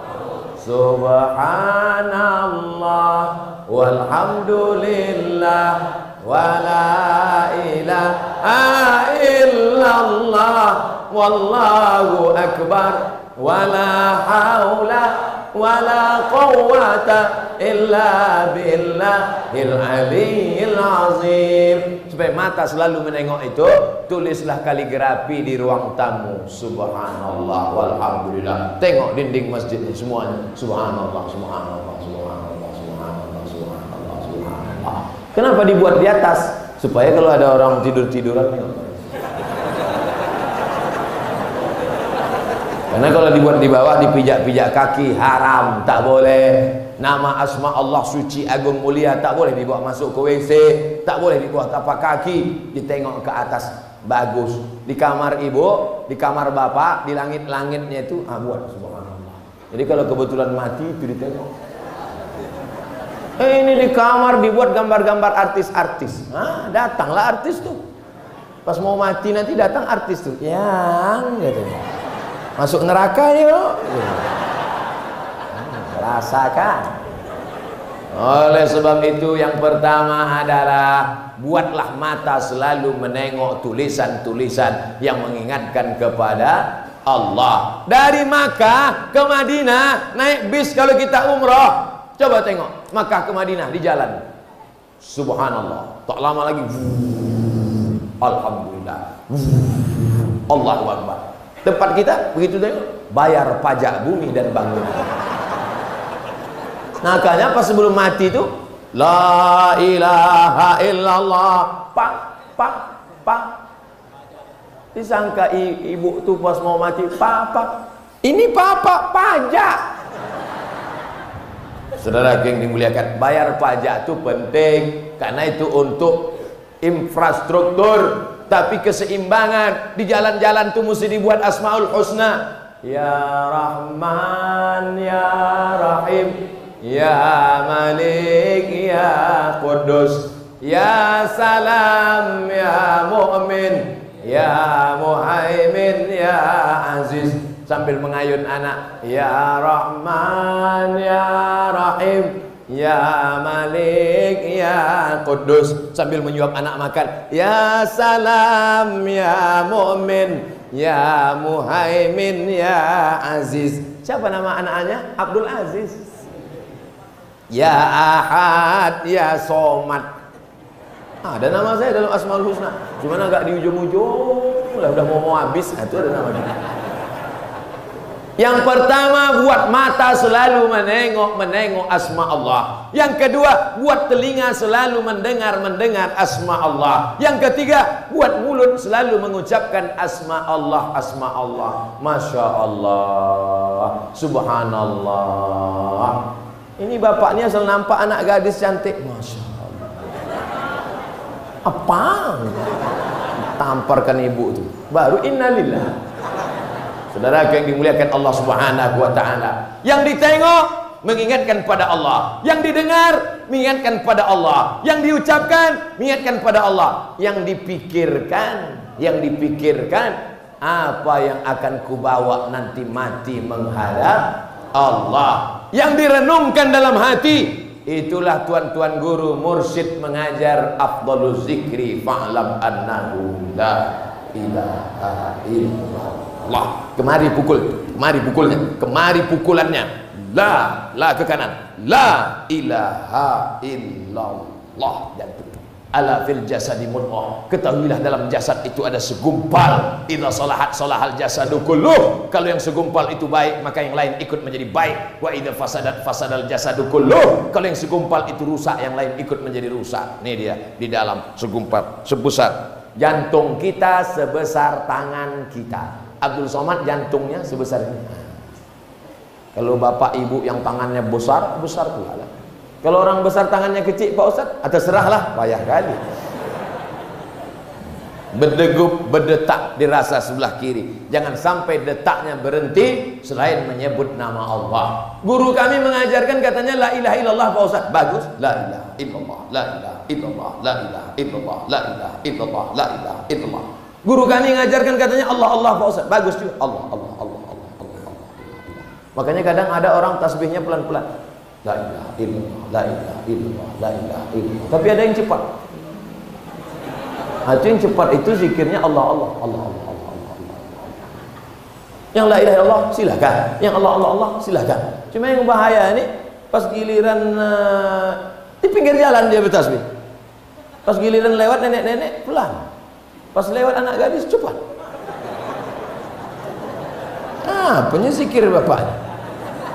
Subhanallah walhamdulillah wala ilaha illallah wallahu akbar wala haula wala quwwata illa billahil aliyyil azim. Supaya mata selalu menengok itu, tulislah kaligrafi di ruang tamu subhanallah walhamdulillah. Tengok dinding masjid ini semuanya subhanallah, subhanallah, subhanallah, subhanallah, subhanallah, subhanallah. Kenapa dibuat di atas? Supaya kalau ada orang tidur-tiduran. Karena kalau dibuat di bawah, dipijak-pijak kaki, haram, tak boleh. Nama asma Allah suci agung mulia tak boleh dibawa masuk ke WC, tak boleh dibawa tapak kaki, ditengok ke atas, bagus. Di kamar ibu, di kamar bapak, di langit-langitnya itu, buat subhanallah. Jadi kalau kebetulan mati itu ditengok. Ini di kamar dibuat gambar-gambar artis-artis. Datanglah artis tuh. Pas mau mati nanti datang artis tuh. Yang gitu. Masuk neraka yuk. Rasakan. Oleh sebab itu yang pertama adalah buatlah mata selalu menengok tulisan-tulisan yang mengingatkan kepada Allah. Dari Makkah ke Madinah naik bis kalau kita umroh. Coba tengok Makkah ke Madinah di jalan. Subhanallah. Tak lama lagi. Alhamdulillah. Allahu Akbar. Tempat kita begitu tengok, bayar pajak bumi dan bangunan. Makanya pas sebelum mati itu la ilaha illallah, Pak, Pak. Disangka ibu tuh pas mau mati, Papa. Ini Papa, pajak. Saudara yang dimuliakan, bayar pajak itu penting karena itu untuk infrastruktur. Tapi keseimbangan di jalan-jalan itu mesti dibuat Asmaul Husna. Ya Rahman, Ya Rahim, Ya Malik, Ya Qudus, Ya Salam, Ya Mu'min, Ya Muhaimin, Ya Aziz. Sambil mengayun anak, Ya Rahman, Ya Rahim, Ya Malik, Ya Qudus. Sambil menyuap anak makan, Ya Salam, Ya Mu'min, Ya Muhaimin, Ya Aziz. Siapa nama anaknya? Abdul Aziz. Ya Ahad, Ya Somad. Ada nama saya dalam Asmaul Husna, cuman agak di ujung-ujung lah, udah mau habis. Itu ada nama kita. Yang pertama, buat mata selalu menengok asma Allah. Yang kedua, buat telinga selalu mendengar asma Allah. Yang ketiga, buat mulut selalu mengucapkan asma Allah. Masya Allah, Subhanallah. Ini bapaknya asal nampak anak gadis cantik, Masya Allah. Apa? Tamparkan ibu itu, baru innalillah. Saudara yang dimuliakan Allah Subhanahu wa taala, yang ditengok mengingatkan pada Allah, yang didengar mengingatkan pada Allah, yang diucapkan mengingatkan pada Allah, yang dipikirkan apa yang akan kubawa nanti mati menghadap Allah, yang direnungkan dalam hati. Itulah tuan-tuan guru mursyid mengajar afdhaluz zikri fa'lam annahu la ilaha illallah. Kemari pukulannya. La ke kanan. La ilaha illallah. Jantung. Ala fil jasadi mudghah. Ketahuilah dalam jasad itu ada segumpal. Idza salahat salahal jasadu kulluh. Kalau yang segumpal itu baik, maka yang lain ikut menjadi baik. Wa idza fasadat fasadal jasadu kulluh. Kalau yang segumpal itu rusak, yang lain ikut menjadi rusak. Ini dia di dalam segumpal sebesar jantung kita, sebesar tangan kita. Abdul Somad jantungnya sebesar ini. Kalau bapak ibu yang tangannya besar pula lah. Kalau orang besar tangannya kecil, Pak Ustaz, terserahlah, payah kali. Berdegup, berdetak dirasa sebelah kiri. Jangan sampai detaknya berhenti selain menyebut nama Allah. Guru kami mengajarkan katanya la ilaha illallah, Pak Ustaz. Bagus. La ilaha illallah, la ilaha illallah, la ilaha illallah, la ilaha illallah, la ilaha illallah. Guru kami mengajarkan katanya Allah, Pak Ustaz. Bagus juga. Allah. Makanya kadang ada orang tasbihnya pelan-pelan. La ilaha illallah, la ilaha illallah, la ilaha illallah. Tapi ada yang cepat. Itu yang cepat itu zikirnya Allah. Yang la ilaha illallah silakan, yang Allah silakan. Cuma yang bahaya ini pas giliran di pinggir jalan dia bertasbih. Pas giliran lewat nenek-nenek pelan. Pas lewat anak gadis cepat. Apanya zikir bapaknya?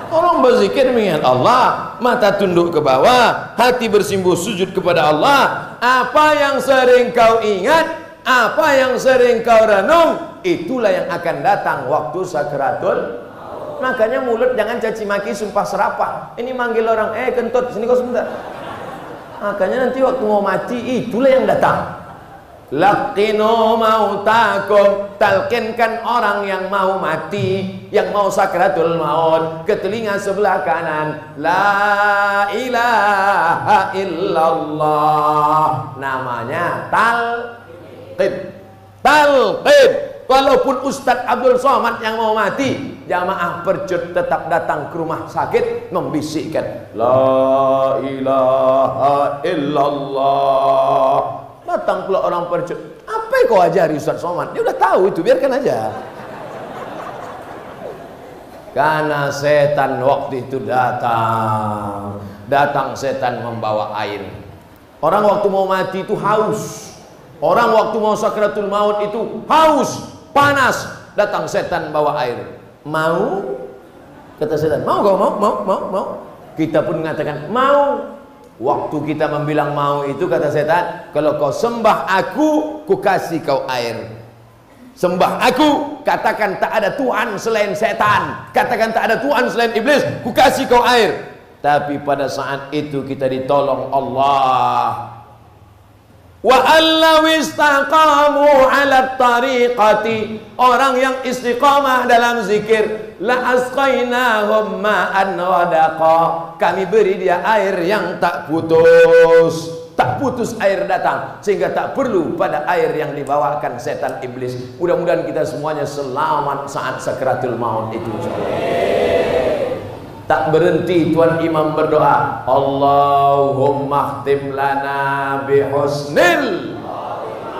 Orang berzikir mengingat Allah, mata tunduk ke bawah, hati bersimpuh sujud kepada Allah. Apa yang sering kau ingat, apa yang sering kau renung, itulah yang akan datang waktu sakaratul. Makanya mulut jangan caci maki, sumpah serapah. Ini manggil orang, kentut, sini kau sebentar. Makanya nanti waktu mau mati, itulah yang datang. Laqinu mautakum, talkinkan orang yang mau mati, yang mau sakratul maut, ke telinga sebelah kanan, la ilaha illallah. Namanya talqin. Walaupun Ustadz Abdul Somad yang mau mati, jamaah percut tetap datang ke rumah sakit membisikkan la ilaha illallah. Datang pula orang percut, apa yang kau ajari Ustaz Somad? Dia udah tahu itu, biarkan aja. Karena setan waktu itu datang setan membawa air. Orang waktu mau mati itu haus. Orang waktu mau sakratul maut itu haus, panas. Datang setan bawa air. Mau? Kata setan, mau kau? Mau. Kita pun mengatakan mau. Waktu kita membilang mau itu, kata setan, kalau kau sembah aku, ku kasih kau air. Sembah aku, katakan tak ada Tuhan selain setan, katakan tak ada Tuhan selain iblis, ku kasih kau air. Tapi pada saat itu kita ditolong Allah. Wa allaw istaqamu ala tariqati, orang yang istiqamah dalam zikir, la asqainahum ma'an wadaqa, kami beri dia air yang tak putus air datang, sehingga tak perlu pada air yang dibawakan setan iblis. Mudah-mudahan kita semuanya selamat saat sakratul maut itu. Tak berhenti Tuan Imam berdoa, Allahumma khtim lana bihusnil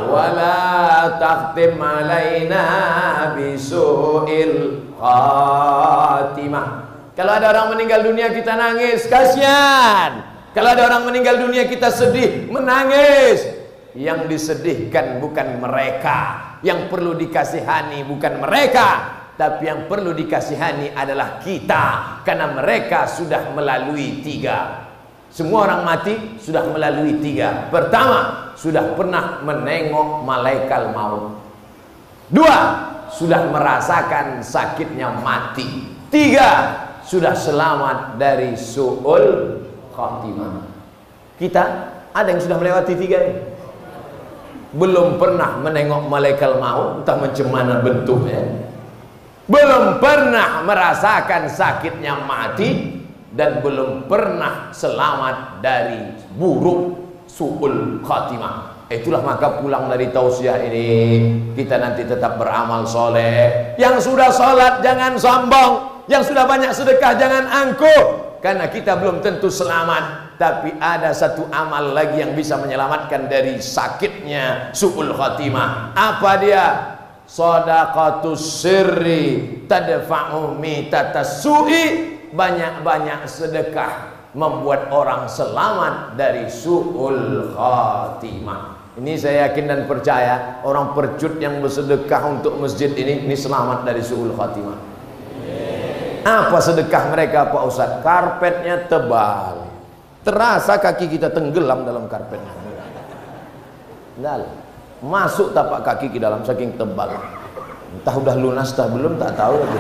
wala takhtim alaina bisu'il khatimah. Kalau ada orang meninggal dunia kita nangis, kasihan. Kalau ada orang meninggal dunia kita sedih, menangis. Yang disedihkan bukan mereka, yang perlu dikasihani bukan mereka, tapi yang perlu dikasihani adalah kita, karena mereka sudah melalui 3. Semua orang mati sudah melalui 3. Pertama, sudah pernah menengok malaikat maut. 2, sudah merasakan sakitnya mati. 3, sudah selamat dari su'ul khatimah. Kita ada yang sudah melewati 3 ini. Belum pernah menengok malaikat maut, entah macam mana bentuknya. Belum pernah merasakan sakitnya mati, dan belum pernah selamat dari buruk su'ul khatimah. Itulah maka pulang dari tausiah ini kita nanti tetap beramal soleh. Yang sudah sholat jangan sombong, yang sudah banyak sedekah jangan angkuh, karena kita belum tentu selamat. Tapi ada satu amal lagi yang bisa menyelamatkan dari sakitnya su'ul khatimah. Apa dia? Shadaqatus sirri tadfa'u mitatas su'i. Banyak-banyak sedekah membuat orang selamat dari su'ul khatimah. Ini saya yakin dan percaya orang percut yang bersedekah untuk masjid ini selamat dari su'ul khatimah. Apa sedekah mereka Pak Ustaz? Karpetnya tebal, terasa kaki kita tenggelam dalam karpetnya. Masuk tapak kaki ke dalam saking tebal. Entah udah lunas entah belum, tak tahu lagi.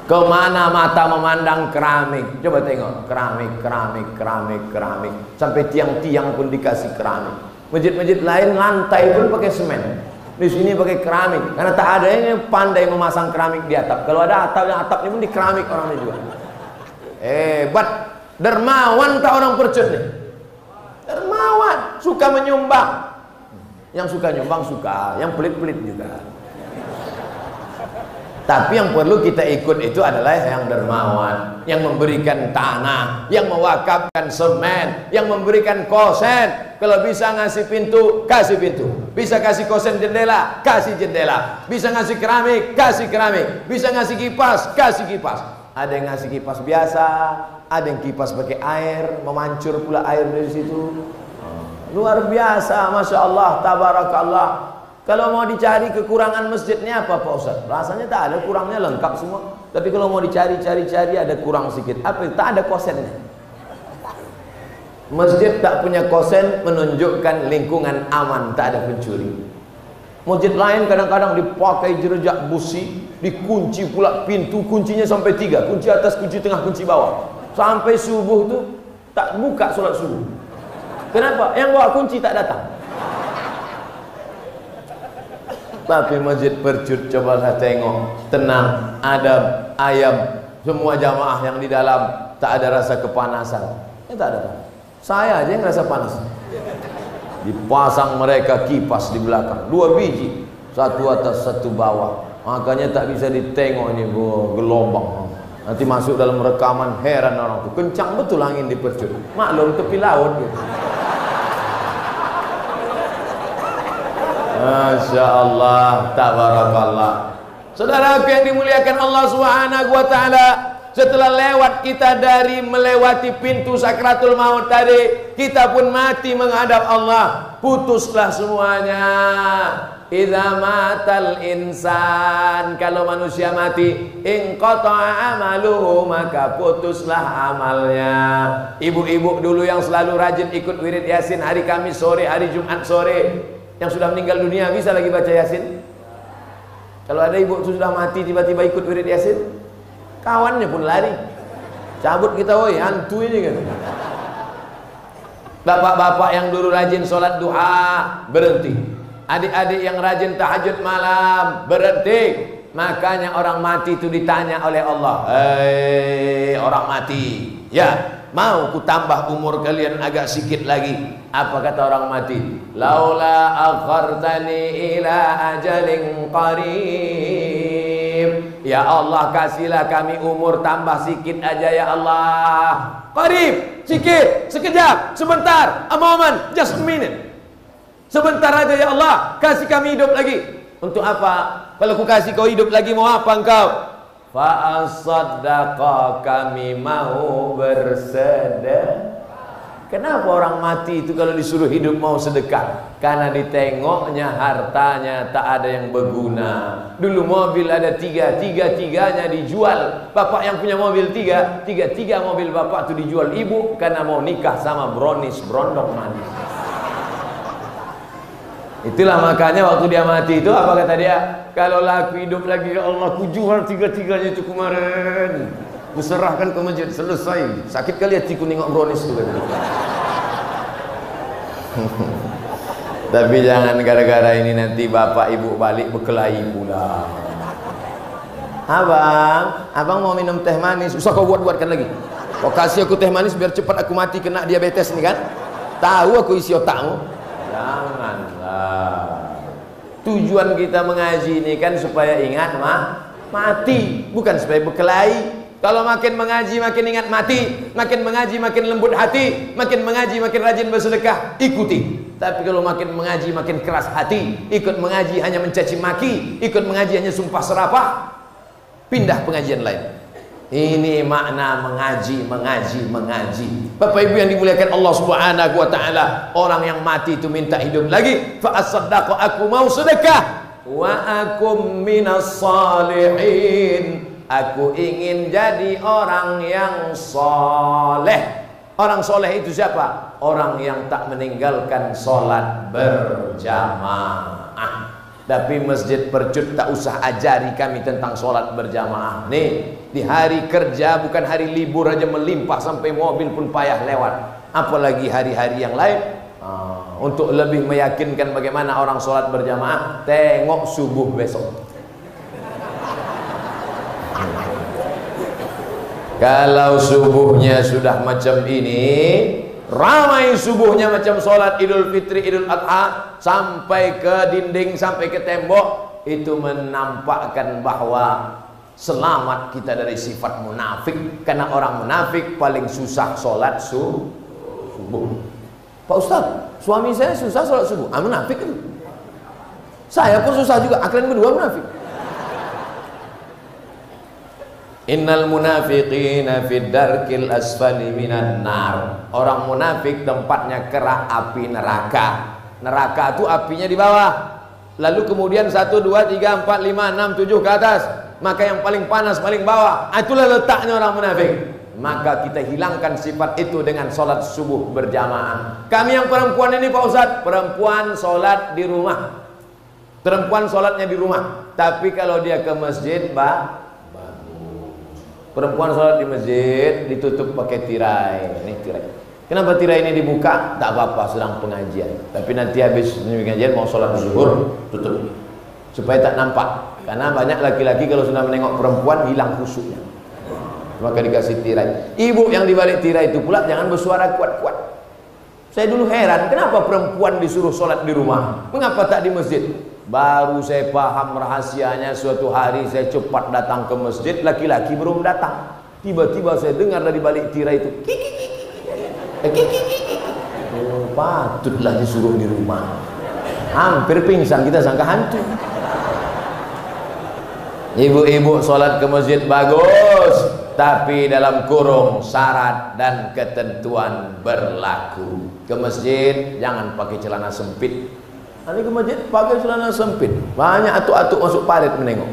Kemana mata memandang keramik? Coba tengok, keramik. Sampai tiang-tiang pun dikasih keramik. Masjid-masjid lain lantai pun pakai semen. Di sini pakai keramik, karena tak ada yang pandai memasang keramik di atap. Kalau ada atap, yang atapnya pun di keramik orangnya juga. Hebat, dermawan tak orang percut nih. Dermawan, suka menyumbang. Yang suka nyumbang suka, yang pelit-pelit juga. Tapi yang perlu kita ikut itu adalah yang dermawan, yang memberikan tanah, yang mewakafkan semen, yang memberikan kosen. Kalau bisa ngasih pintu, kasih pintu. Bisa kasih kosen jendela, kasih jendela. Bisa ngasih keramik, kasih keramik. Bisa ngasih kipas, kasih kipas. Ada yang ngasih kipas biasa, ada yang kipas pakai air, memancur pula air dari situ. Luar biasa, Masya Allah, Tabarakallah. Kalau mau dicari kekurangan masjidnya apa Pak Ustaz? Rasanya tak ada, kurangnya lengkap semua. Tapi kalau mau dicari-cari ada kurang sedikit. Apa? Tak ada kosennya. Masjid tak punya kosen menunjukkan lingkungan aman, tak ada pencuri. Masjid lain kadang-kadang dipakai jerejak busi, dikunci pula pintu, kuncinya sampai 3, kunci atas, kunci tengah, kunci bawah. Sampai subuh tu tak buka solat subuh. Kenapa? Yang bawa kunci tak datang. Tapi masjid percut, cobalah tengok, tenang, adab, ayam, semua jamaah yang di dalam tak ada rasa kepanasan. Tak ada. Saya aja yang rasa panas. Dipasang mereka kipas di belakang, 2 biji, satu atas satu bawah. Makanya tak bisa ditengok ini gelombang. Nanti masuk dalam rekaman, heran orang tuh. Kencang betul angin di percut. Maklum tepi laut gitu. Masya Allah, tabarakallah. Saudara yang dimuliakan Allah Subhanahu wa ta'ala, setelah lewat kita dari melewati pintu sakratul maut tadi, kita pun mati menghadap Allah. Putuslah semuanya. idza matal insan, kalau manusia mati, inqata'a amaluhu, maka putuslah amalnya. Ibu-ibu dulu yang selalu rajin ikut wirid Yasin hari Kamis sore, hari Jumat sore, yang sudah meninggal dunia bisa lagi baca Yasin? Kalau ada ibu sudah mati tiba-tiba ikut wirid Yasin, kawannya pun lari, cabut kita, woi hantu ini kan. Bapak-bapak yang dulu rajin sholat duha berhenti, adik-adik yang rajin tahajud malam berhenti. Makanya orang mati itu ditanya oleh Allah, hei orang mati, ya mau ku tambah umur kalian agak sedikit lagi? Apa kata orang mati? Laula akhartani ila ajalin qarib, ya Allah kasihlah kami umur tambah sedikit aja ya Allah. Qarib, sedikit, sekejap, sebentar, a moment, just a minute, sebentar aja ya Allah, kasih kami hidup lagi. Untuk apa? Kalau ku kasih kau hidup lagi, mau apa engkau? Fa'asaddaqa, kami mau bersedekah. Kenapa orang mati itu kalau disuruh hidup mau sedekah? Karena ditengoknya hartanya tak ada yang berguna. Dulu mobil ada tiga-tiganya dijual. Bapak yang punya mobil tiga mobil bapak itu dijual ibu karena mau nikah sama brownies brondong manis. Itulah makanya waktu dia mati itu apa kata dia? Kalau aku hidup lagi ya Allah, ku jual tiga-tiganya itu kemarin, ku serahkan ke masjid, selesai. Sakit kali hatiku nengok brownies itu. Tapi jangan gara-gara ini nanti bapak ibu balik berkelahi pula. Abang mau minum teh manis, usah kau buat-buatkan lagi. Kau kasih aku teh manis biar cepat aku mati kena diabetes nih kan? Tahu aku isi otakmu. Janganlah. Tujuan kita mengaji ini kan supaya ingat mati, bukan supaya berkelahi. Kalau makin mengaji makin ingat mati, makin mengaji makin lembut hati, makin mengaji makin rajin bersedekah, ikuti. Tapi kalau makin mengaji makin keras hati, ikut mengaji hanya mencaci maki, ikut mengaji hanya sumpah serapah, pindah pengajian lain. Ini makna mengaji. Bapak Ibu yang dimuliakan Allah Subhanahu wa taala, orang yang mati itu minta hidup lagi. Fa as-saddaqu, aku mau sedekah. Wa akum minas salihin, aku ingin jadi orang yang soleh. Orang soleh itu siapa? Orang yang tak meninggalkan sholat berjamaah. Tapi Masjid Percut tak usah ajari kami tentang sholat berjamaah. Nih, di hari kerja bukan hari libur aja melimpah sampai mobil pun payah lewat, apalagi hari-hari yang lain. Untuk lebih meyakinkan bagaimana orang sholat berjamaah, tengok subuh besok. Kalau subuhnya sudah macam ini, ramai subuhnya macam sholat Idul Fitri, Idul Adha, sampai ke dinding, sampai ke tembok, itu menampakkan bahwa selamat kita dari sifat munafik. Karena orang munafik paling susah sholat subuh. Pak Ustaz, suami saya susah sholat subuh. Munafik itu. Saya pun susah juga, kalian berdua munafik. Innal munafiqina fid darkil asfali minan nar. Orang munafik tempatnya kerak api neraka. Neraka itu apinya di bawah. Lalu kemudian 1, 2, 3, 4, 5, 6, 7 ke atas. Maka yang paling panas paling bawah. Itulah letaknya orang munafik. Maka kita hilangkan sifat itu dengan sholat subuh berjamaah. Kami yang perempuan ini Pak Ustadz, perempuan sholat di rumah. Perempuan sholatnya di rumah. Tapi kalau dia ke masjid, perempuan sholat di masjid ditutup pakai tirai. Ini tirai. Kenapa tirai ini dibuka? Tak apa-apa, sedang pengajian. Tapi nanti habis pengajian mau sholat zuhur, tutup supaya tak nampak. Karena banyak laki-laki kalau sudah menengok perempuan hilang khusyuknya. Maka dikasih tirai. Ibu yang dibalik tirai itu pula jangan bersuara kuat-kuat. Saya dulu heran, kenapa perempuan disuruh sholat di rumah? Mengapa tak di masjid? Baru saya paham rahasianya. Suatu hari saya cepat datang ke masjid, laki-laki belum datang. Tiba-tiba saya dengar dari balik tirai itu, oh, patutlah disuruh di rumah. Hampir pingsan, kita sangka hantu. Ibu-ibu sholat ke masjid bagus, tapi dalam kurung syarat dan ketentuan berlaku. Ke masjid jangan pakai celana sempit. Hari ke masjid pakai celana sempit, banyak atuk-atuk masuk parit menengok.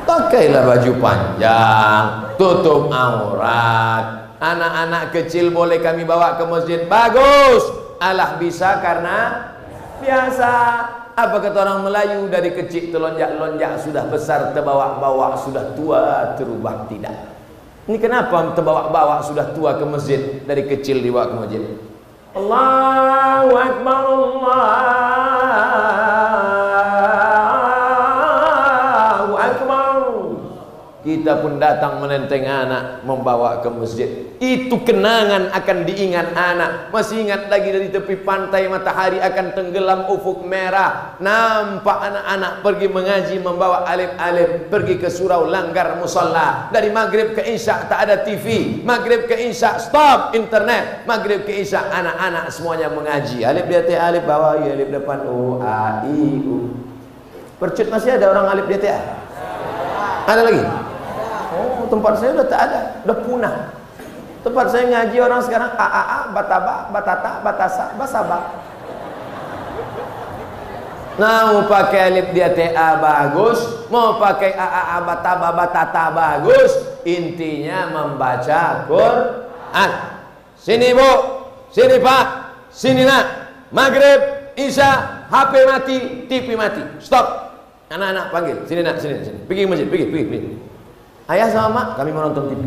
Pakailah baju panjang, tutup aurat. Anak-anak kecil boleh kami bawa ke masjid, bagus. Alah bisa karena biasa. Apa kata orang Melayu, dari kecil terlonjak-lonjak, sudah besar terbawa-bawa, sudah tua terubah tidak. Ini kenapa terbawa-bawa sudah tua ke masjid, dari kecil dibawa ke masjid. Allahu Akbar, Allahu Akbar. Kita pun datang menenteng anak, membawa ke masjid. Itu kenangan akan diingat anak. Masih ingat lagi dari tepi pantai matahari akan tenggelam ufuk merah, nampak anak-anak pergi mengaji membawa alif-alif, pergi ke surau langgar musalla. Dari maghrib ke isya tak ada TV, maghrib ke isya stop internet, maghrib ke isya anak-anak semuanya mengaji. Alif di atas alif, bawah ya alif depan, o a i u. Percut masih ada orang alif di atas? Ada lagi? Oh, tempat saya udah tak ada, udah punah. Tempat saya ngaji orang sekarang AAA, bataba, batata, batasa, basaba. Nah, mau pakai alif dia TA bagus, mau pakai AAA, bataba, batata bagus. Intinya membaca Quran. Sini Bu, sini Pak, sini Nak. Maghrib, Isya, HP mati, TV mati. Stop. Anak-anak panggil, sini Nak, sini, sini. Pergi ke masjid, pergi. Ayah sama Mak, kami mau nonton TV.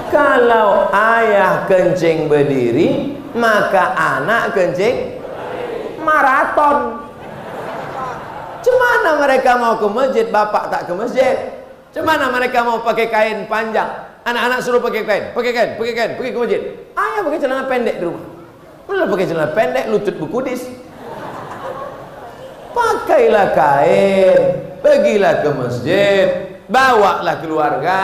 Kalau ayah kencing berdiri, maka anak kencing maraton. Cemana mereka mau ke masjid, bapak tak ke masjid? Cemana mereka mau pakai kain panjang? Anak-anak suruh pakai kain, pergi ke masjid. Ayah pakai celana pendek di rumah. Mana pakai celana pendek, lutut berkudis. Pakailah kain, pergilah ke masjid, bawalah keluarga.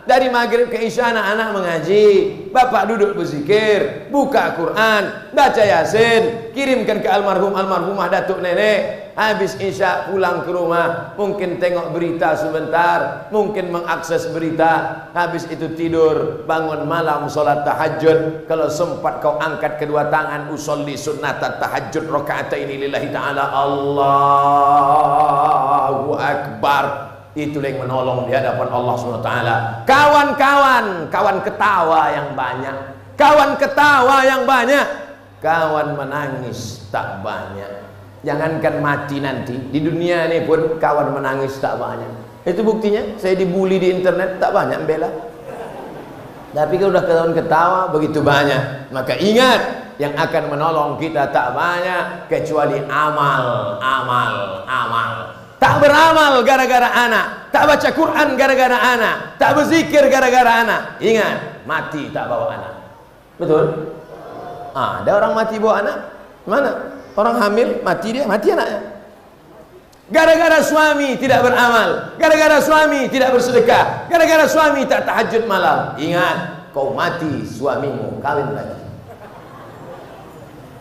Dari maghrib ke isya anak-anak mengaji, bapak duduk berzikir, buka Quran, baca Yasin, kirimkan ke almarhumah datuk nenek. Habis isya pulang ke rumah, mungkin tengok berita sebentar, mungkin mengakses berita. Habis itu tidur, bangun malam solat tahajud. Kalau sempat kau angkat kedua tangan, usolli sunnata tahajud rakaataini lillahi ta'ala, Allahu Akbar. Itulah yang menolong di hadapan Allah SWT. Kawan ketawa yang banyak, kawan ketawa yang banyak, kawan menangis tak banyak. Jangankan mati nanti, di dunia ini pun kawan menangis tak banyak. Itu buktinya, saya dibully di internet tak banyak bela. Tapi kalau udah kawan ketawa begitu banyak, maka ingat, yang akan menolong kita tak banyak kecuali amal. Tak beramal gara-gara anak, tak baca Quran gara-gara anak, tak berzikir gara-gara anak. Ingat, mati tak bawa anak. Betul? Ada orang mati bawa anak? Mana? Orang hamil mati dia, mati anaknya. Gara-gara suami tidak beramal, gara-gara suami tidak bersedekah, gara-gara suami tak tahajud malam. Ingat, kau mati, suamimu kawin lagi.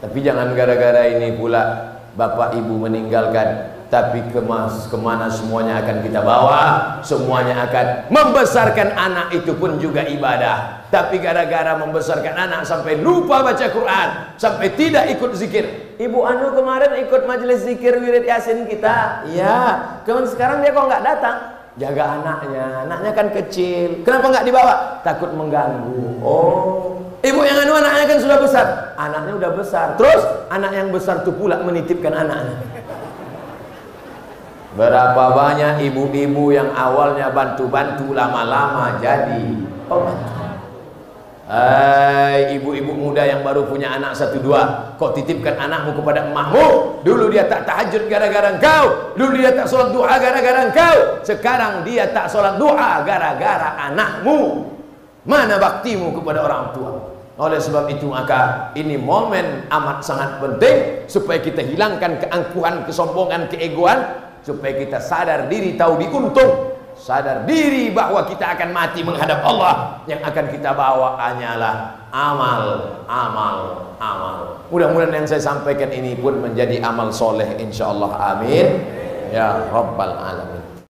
Tapi jangan gara-gara ini pula bapak ibu meninggalkan. Tapi kemana semuanya akan kita bawa, semuanya akan membesarkan anak, itu pun juga ibadah. Tapi gara-gara membesarkan anak sampai lupa baca Quran, sampai tidak ikut zikir. Ibu Anu kemarin ikut majelis zikir wirid Yasin kita. Iya, kemudian sekarang dia kok nggak datang? Jaga anaknya kan kecil. Kenapa nggak dibawa? Takut mengganggu. Oh, ibu yang anu anaknya kan sudah besar. Anaknya udah besar. Terus anak yang besar itu pula menitipkan anaknya. Berapa banyak ibu-ibu yang awalnya bantu-bantu lama-lama jadi pembantu. Ibu-ibu muda yang baru punya anak 1-2, kau titipkan anakmu kepada emakmu. Dulu dia tak tahajud gara-gara engkau, dulu dia tak sholat duha gara-gara engkau, sekarang dia tak sholat duha gara-gara anakmu. Mana baktimu kepada orang tua? Oleh sebab itu maka ini momen amat sangat penting supaya kita hilangkan keangkuhan, kesombongan, keegoan, supaya kita sadar diri, tahu diuntung, sadar diri bahwa kita akan mati menghadap Allah. Yang akan kita bawa hanyalah amal. Mudah-mudahan yang saya sampaikan ini pun menjadi amal soleh, insyaallah. Amin ya rabbal alamin.